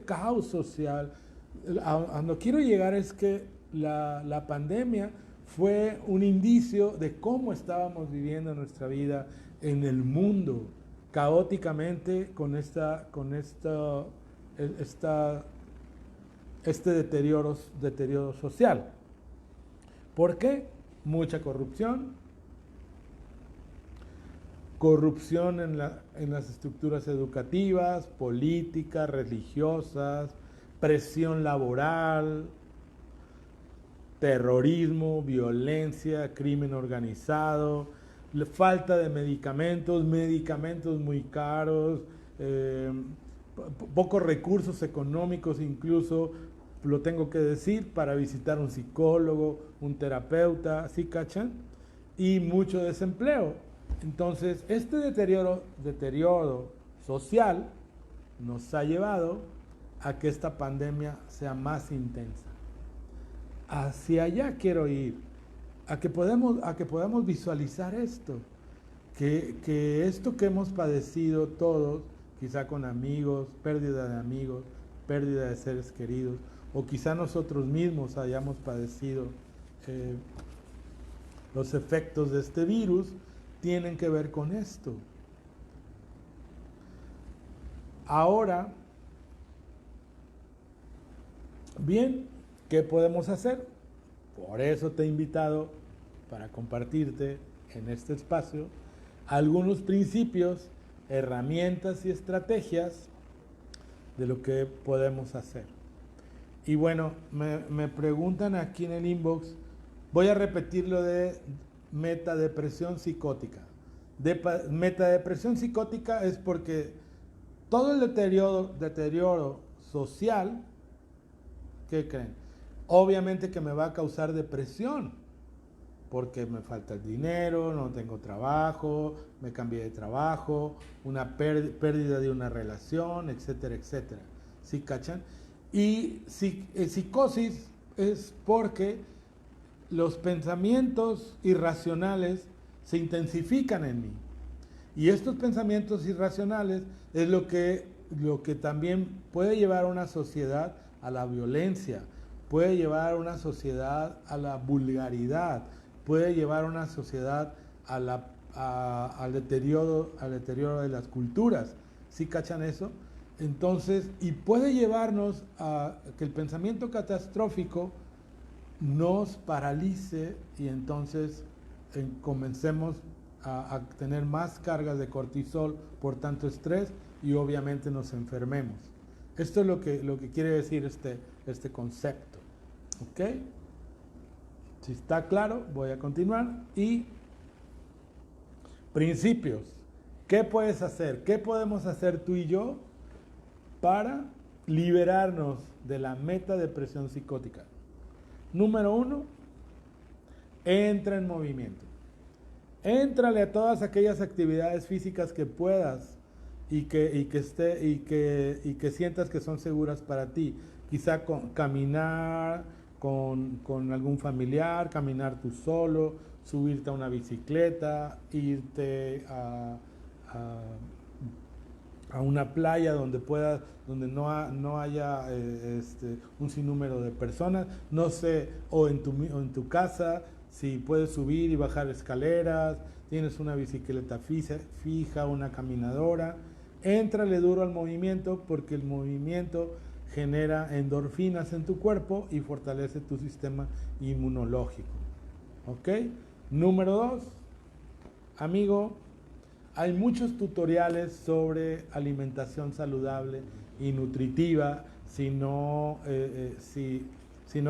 caos social, a donde quiero llegar es que la pandemia fue un indicio de cómo estábamos viviendo nuestra vida en el mundo, caóticamente, con este deterioro social. ¿Por qué? Mucha corrupción en las estructuras educativas, políticas, religiosas, presión laboral, terrorismo, violencia, crimen organizado, falta de medicamentos muy caros, pocos recursos económicos incluso, lo tengo que decir, para visitar un psicólogo, un terapeuta, ¿sí cachan? Y mucho desempleo. Entonces, este deterioro social nos ha llevado a que esta pandemia sea más intensa. Hacia allá quiero ir, a que podamos visualizar esto, que esto que hemos padecido todos, quizá con amigos, pérdida de amigos, pérdida de seres queridos, o quizá nosotros mismos hayamos padecido los efectos de este virus, tienen que ver con esto. Ahora, bien, ¿qué podemos hacer? Por eso te he invitado para compartirte en este espacio algunos principios, herramientas y estrategias de lo que podemos hacer. Y bueno, me preguntan aquí en el inbox, voy a repetir lo de metadepresión psicótica. Metadepresión psicótica es porque todo el deterioro social, ¿qué creen? Obviamente que me va a causar depresión, porque me falta el dinero, no tengo trabajo, me cambié de trabajo, una pérdida de una relación, etcétera, etcétera. ¿Sí cachan? Y psicosis es porque los pensamientos irracionales se intensifican en mí. Y estos pensamientos irracionales es lo que también puede llevar a una sociedad a la violencia, puede llevar a una sociedad a la vulgaridad, puede llevar a una sociedad al deterioro de las culturas. ¿Sí cachan eso? Entonces, y puede llevarnos a que el pensamiento catastrófico nos paralice y entonces comencemos a tener más cargas de cortisol por tanto estrés y obviamente nos enfermemos. Esto es lo que quiere decir este concepto. ¿Ok? Si está claro, voy a continuar. Y principios. ¿Qué puedes hacer? ¿Qué podemos hacer tú y yo para liberarnos de la metadepresión psicótica. Número 1, entra en movimiento. Éntrale a todas aquellas actividades físicas que puedas y que sientas que son seguras para ti. Quizá caminar con algún familiar, caminar tú solo, subirte a una bicicleta, irte a una playa donde no haya un sinnúmero de personas, no sé, o en tu casa, si puedes subir y bajar escaleras, tienes una bicicleta fija, una caminadora, éntrale duro al movimiento, porque el movimiento genera endorfinas en tu cuerpo y fortalece tu sistema inmunológico. ¿Ok? Número 2, amigo, hay muchos tutoriales sobre alimentación saludable y nutritiva si no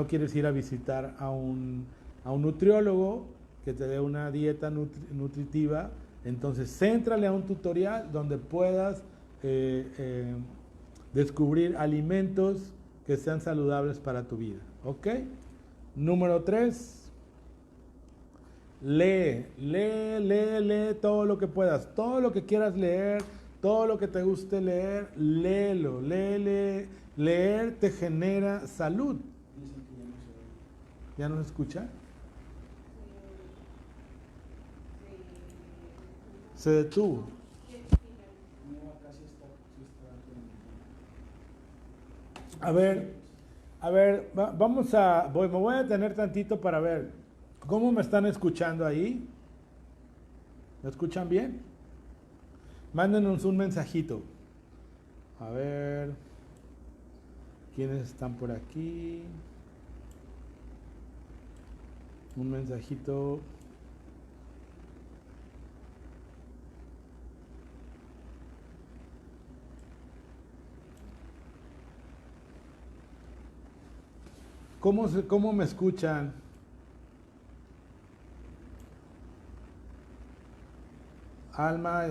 quieres ir a visitar a un nutriólogo que te dé una dieta nutritiva. Entonces, céntrale a un tutorial donde puedas descubrir alimentos que sean saludables para tu vida. ¿Ok? Número 3, lee todo lo que puedas, todo lo que quieras leer, todo lo que te guste leer, léelo, leer te genera salud. ¿Ya nos escucha? Se detuvo. A ver, me voy a detener tantito para ver cómo me están escuchando ahí. ¿Me escuchan bien? Mándenos un mensajito. A ver, ¿quiénes están por aquí? Un mensajito. ¿Cómo me escuchan? Alma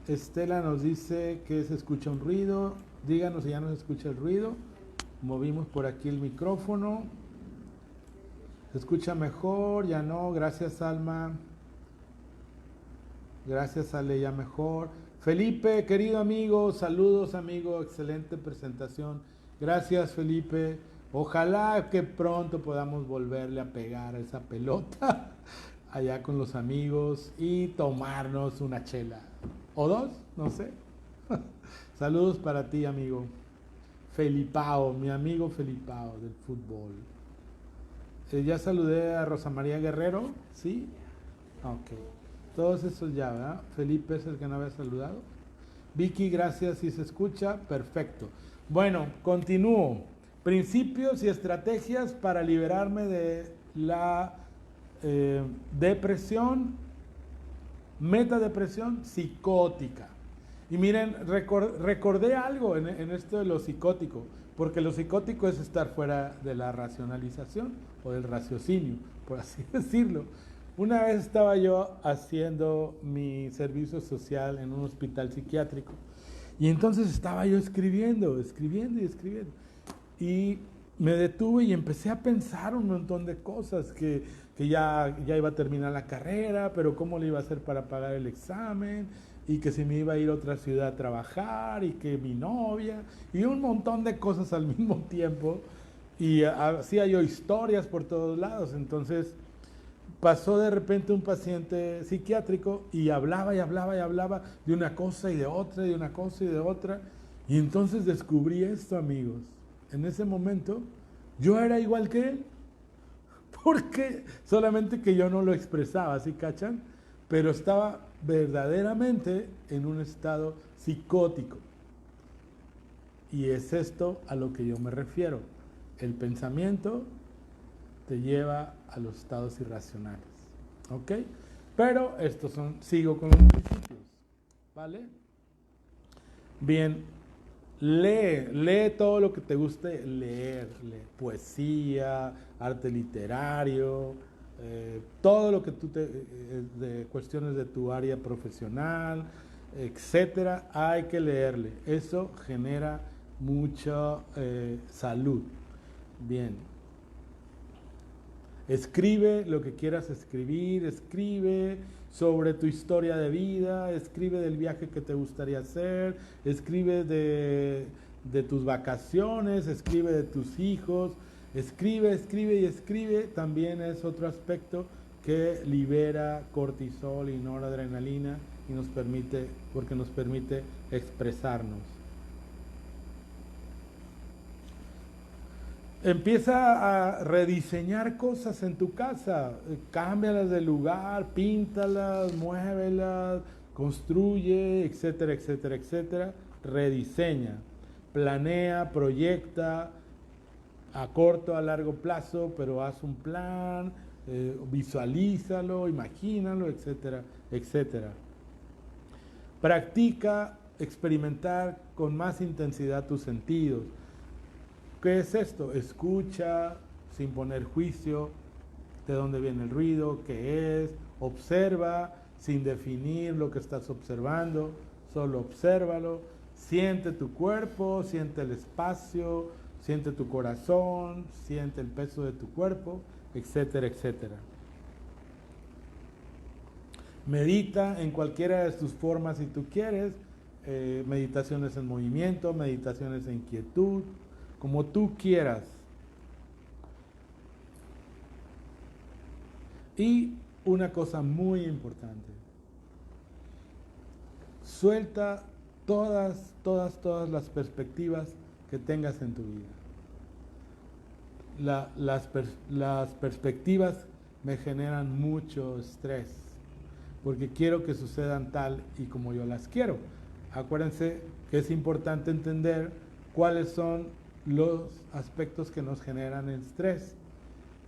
Estela nos dice que se escucha un ruido. Díganos si ya no se escucha el ruido. Movimos por aquí el micrófono. ¿Se escucha mejor? Ya no. Gracias, Alma. Gracias, Ale, ya mejor. Felipe, querido amigo, saludos, amigo. Excelente presentación. Gracias, Felipe. Ojalá que pronto podamos volverle a pegar a esa pelota allá con los amigos y tomarnos una chela. O dos, no sé. Saludos para ti, amigo. Felipao, mi amigo Felipao del fútbol. Ya saludé a Rosa María Guerrero, ¿sí? Ok. Todos esos ya, ¿verdad? Felipe es el que no había saludado. Vicky, gracias, si se escucha, perfecto. Bueno, continúo. Principios y estrategias para liberarme de la depresión, metadepresión psicótica. Y miren, recordé algo en esto de lo psicótico, porque lo psicótico es estar fuera de la racionalización o del raciocinio, por así decirlo. Una vez estaba yo haciendo mi servicio social en un hospital psiquiátrico y entonces estaba yo escribiendo. Y me detuve y empecé a pensar un montón de cosas, que ya iba a terminar la carrera, pero cómo le iba a hacer para pagar el examen, y que si me iba a ir a otra ciudad a trabajar, y que mi novia, y un montón de cosas al mismo tiempo. Y hacía yo historias por todos lados. Entonces pasó de repente un paciente psiquiátrico y hablaba de una cosa y de otra, de una cosa y de otra. Y entonces descubrí esto, amigos. En ese momento yo era igual que él, porque solamente que yo no lo expresaba, ¿sí cachan? Pero estaba verdaderamente en un estado psicótico. Y es esto a lo que yo me refiero. El pensamiento te lleva a los estados irracionales, ¿ok? Pero sigo con los principios, ¿vale? Bien, lee todo lo que te guste leer, poesía, arte literario, todo lo que de cuestiones de tu área profesional, etcétera, hay que leerle. Eso genera mucha salud. Bien. Escribe lo que quieras escribir, escribe sobre tu historia de vida, escribe del viaje que te gustaría hacer, escribe de tus vacaciones, escribe de tus hijos, escribe, escribe y escribe. También es otro aspecto que libera cortisol y noradrenalina y porque nos permite expresarnos. Empieza a rediseñar cosas en tu casa, cámbialas de lugar, píntalas, muévelas, construye, etcétera, etcétera, etcétera. Rediseña, planea, proyecta a corto, a largo plazo, pero haz un plan, visualízalo, imagínalo, etcétera, etcétera. Practica experimentar con más intensidad tus sentidos. ¿Qué es esto? Escucha sin poner juicio de dónde viene el ruido, qué es, observa sin definir lo que estás observando, solo obsérvalo, siente tu cuerpo, siente el espacio, siente tu corazón, siente el peso de tu cuerpo, etcétera, etcétera. Medita en cualquiera de tus formas si tú quieres, meditaciones en movimiento, meditaciones en quietud, como tú quieras. Y una cosa muy importante, suelta todas las perspectivas que tengas en tu vida. Las perspectivas me generan mucho estrés, porque quiero que sucedan tal y como yo las quiero. Acuérdense que es importante entender cuáles son los aspectos que nos generan estrés.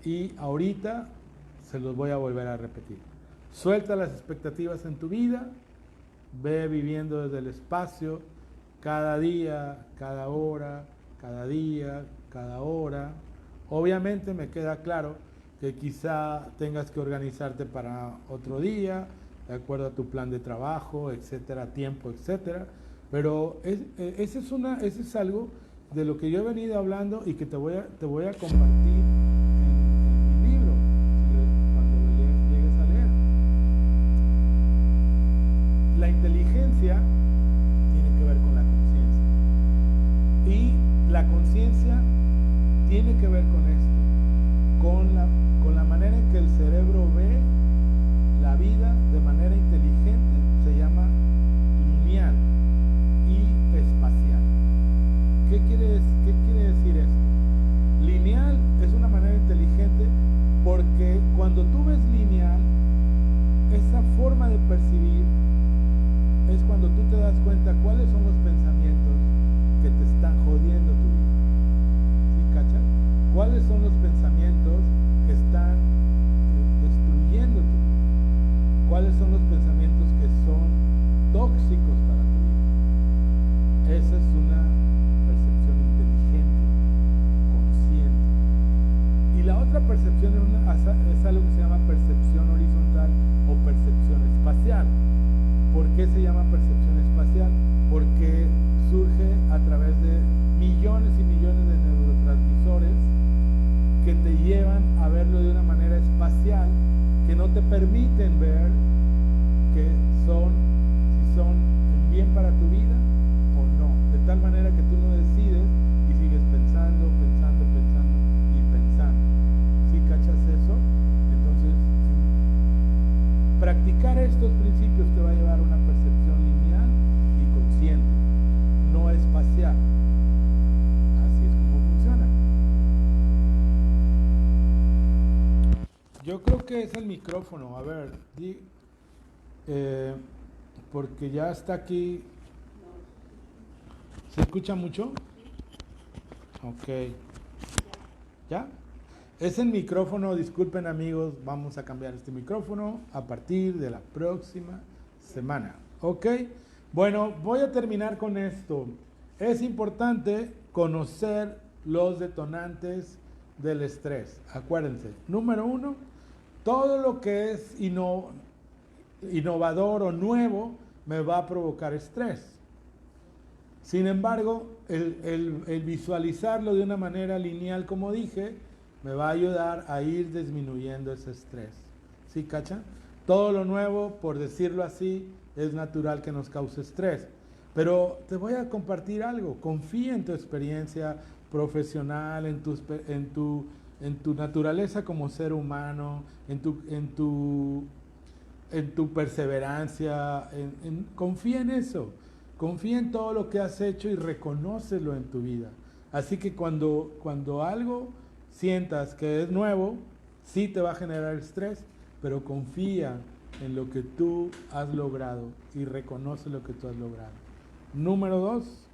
Y ahorita se los voy a volver a repetir. Suelta las expectativas en tu vida, ve viviendo desde el espacio, cada día, cada hora, cada día, cada hora. Obviamente me queda claro que quizá tengas que organizarte para otro día, de acuerdo a tu plan de trabajo, etcétera, tiempo, etcétera. Pero ese es algo de lo que yo he venido hablando y que te voy a compartir en mi libro, cuando lo llegues a leer. La inteligencia tiene que ver con la conciencia. Y la conciencia tiene que ver con esto, con la manera en que el cerebro ve la vida de manera inteligente, se llama lineal y espacial. ¿Qué quiere decir esto? Lineal es una manera inteligente porque cuando tú ves lineal, esa forma de percibir es cuando tú te das cuenta cuáles son los pensamientos que te están jodiendo tu vida. ¿Sí, cachas? ¿Cuáles son los pensamientos que están destruyendo tu vida? ¿Cuáles son los pensamientos que son tóxicos para tu vida? Esa es una percepción inteligente, consciente. Y la otra percepción es algo que se llama percepción horizontal o percepción espacial. ¿Por qué se llama percepción espacial? Porque surge a través de millones y millones de neurotransmisores que te llevan a verlo de una manera espacial, que no te permiten ver si son bien para tu vida o no, de tal manera que tú no decides y sigues pensando y pensando. ¿Sí cachas eso? Entonces, practicar estos principios te va a llevar a una percepción lineal y consciente, no espacial. Así es como funciona. Yo creo que es el micrófono. A ver, porque ya está aquí. ¿Se escucha mucho? Ok. ¿Ya? Es el micrófono, disculpen amigos, vamos a cambiar este micrófono a partir de la próxima semana. ¿Ok? Bueno, voy a terminar con esto. Es importante conocer los detonantes del estrés. Acuérdense, número 1, todo lo que es innovador o nuevo me va a provocar estrés. Sin embargo, el visualizarlo de una manera lineal, como dije, me va a ayudar a ir disminuyendo ese estrés. ¿Sí, cachan? Todo lo nuevo, por decirlo así, es natural que nos cause estrés. Pero te voy a compartir algo. Confía en tu experiencia profesional, en tu naturaleza como ser humano, en tu perseverancia. Confía en eso. Confía en todo lo que has hecho y reconócelo en tu vida. Así que cuando algo sientas que es nuevo, sí te va a generar estrés, pero confía en lo que tú has logrado y reconoce lo que tú has logrado. Número 2,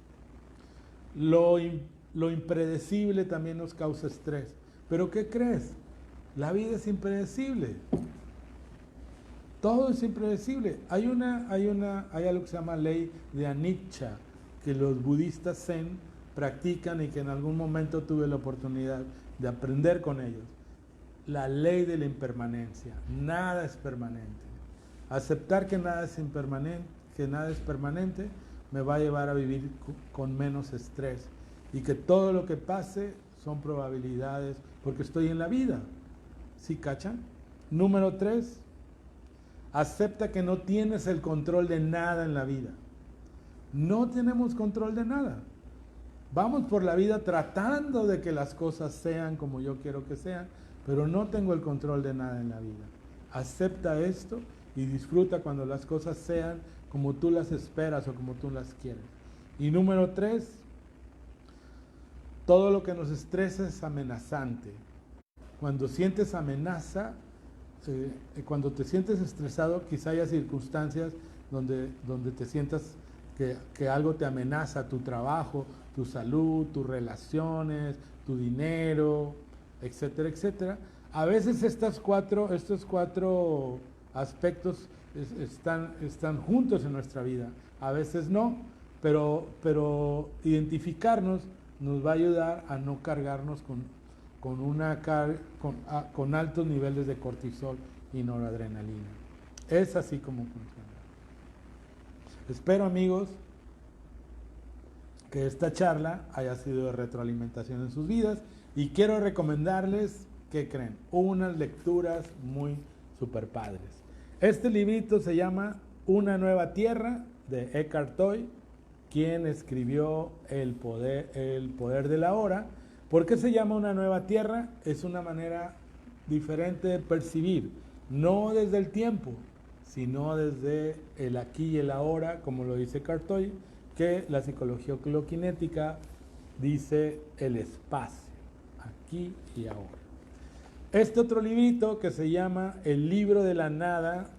lo impredecible también nos causa estrés. ¿Pero qué crees? La vida es impredecible. Todo es impredecible. Hay algo que se llama ley de anicca, que los budistas zen practican y que en algún momento tuve la oportunidad de aprender con ellos. La ley de la impermanencia. Nada es permanente. Aceptar que nada es permanente me va a llevar a vivir con menos estrés y que todo lo que pase son probabilidades porque estoy en la vida. ¿Sí cachan? Número 3, acepta que no tienes el control de nada en la vida. No tenemos control de nada. Vamos por la vida tratando de que las cosas sean como yo quiero que sean, pero no tengo el control de nada en la vida. Acepta esto y disfruta cuando las cosas sean como tú las esperas o como tú las quieres. Y número 3, todo lo que nos estresa es amenazante. Cuando sientes amenaza, cuando te sientes estresado, quizá haya circunstancias donde te sientas que algo te amenaza, tu trabajo, tu salud, tus relaciones, tu dinero, etcétera, etcétera. A veces estos cuatro aspectos están juntos en nuestra vida, a veces no, pero identificarnos nos va a ayudar a no cargarnos con altos niveles de cortisol y noradrenalina. Es así como funciona. Espero, amigos, que esta charla haya sido de retroalimentación en sus vidas y quiero recomendarles, ¿qué creen? Unas lecturas muy super padres. Este librito se llama Una nueva tierra, de Eckhart Tolle, quien escribió El poder de la hora. ¿Por qué se llama Una nueva tierra? Es una manera diferente de percibir, no desde el tiempo, sino desde el aquí y el ahora, como lo dice Eckhart Tolle, que la psicología cloquinética dice el espacio, aquí y ahora. Este otro librito que se llama El libro de la nada,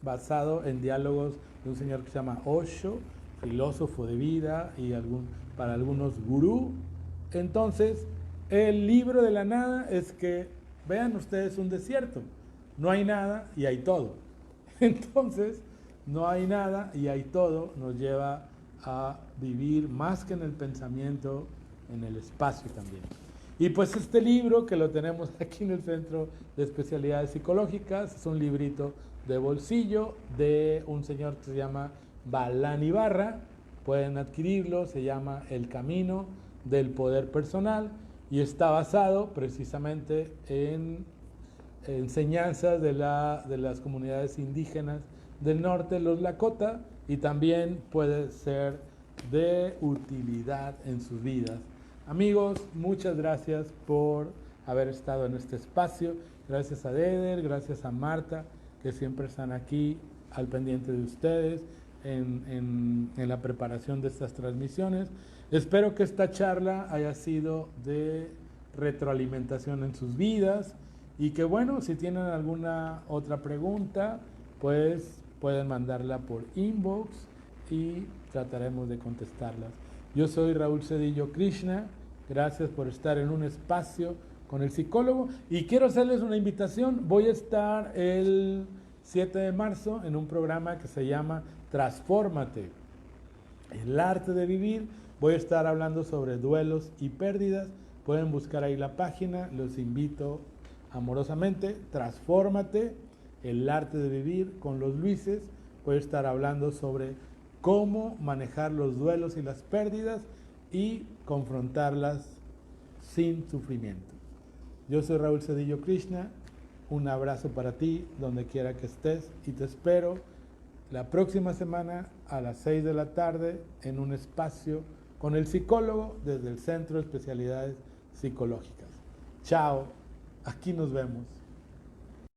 basado en diálogos de un señor que se llama Osho, filósofo de vida y para algunos gurú. Entonces, el libro de la nada es que, vean ustedes, un desierto. No hay nada y hay todo. Entonces, no hay nada y hay todo nos lleva a vivir más que en el pensamiento, en el espacio también. Y pues este libro, que lo tenemos aquí en el Centro de Especialidades Psicológicas, es un librito de bolsillo de un señor que se llama Balán Ibarra. Pueden adquirirlo, se llama El Camino del Poder Personal y está basado precisamente en enseñanzas de las comunidades indígenas del norte, los Lakota, y también puede ser de utilidad en sus vidas. Amigos, muchas gracias por haber estado en este espacio. Gracias a Deder, gracias a Marta, que siempre están aquí al pendiente de ustedes en la preparación de estas transmisiones. Espero que esta charla haya sido de retroalimentación en sus vidas y que, bueno, si tienen alguna otra pregunta, pues pueden mandarla por inbox y trataremos de contestarlas. Yo soy Raúl Cedillo Krishna. Gracias por estar en un espacio con el psicólogo y quiero hacerles una invitación. Voy a estar el 7 de marzo en un programa que se llama Transfórmate, el arte de vivir. Voy a estar hablando sobre duelos y pérdidas. Pueden buscar ahí la página, los invito amorosamente. Transfórmate, el arte de vivir con los Luises. Voy a estar hablando sobre cómo manejar los duelos y las pérdidas y confrontarlas sin sufrimiento. Yo soy Raúl Cedillo Krishna, un abrazo para ti donde quiera que estés y te espero la próxima semana a las 6 de la tarde en un espacio con el psicólogo desde el Centro de Especialidades Psicológicas. Chao, aquí nos vemos.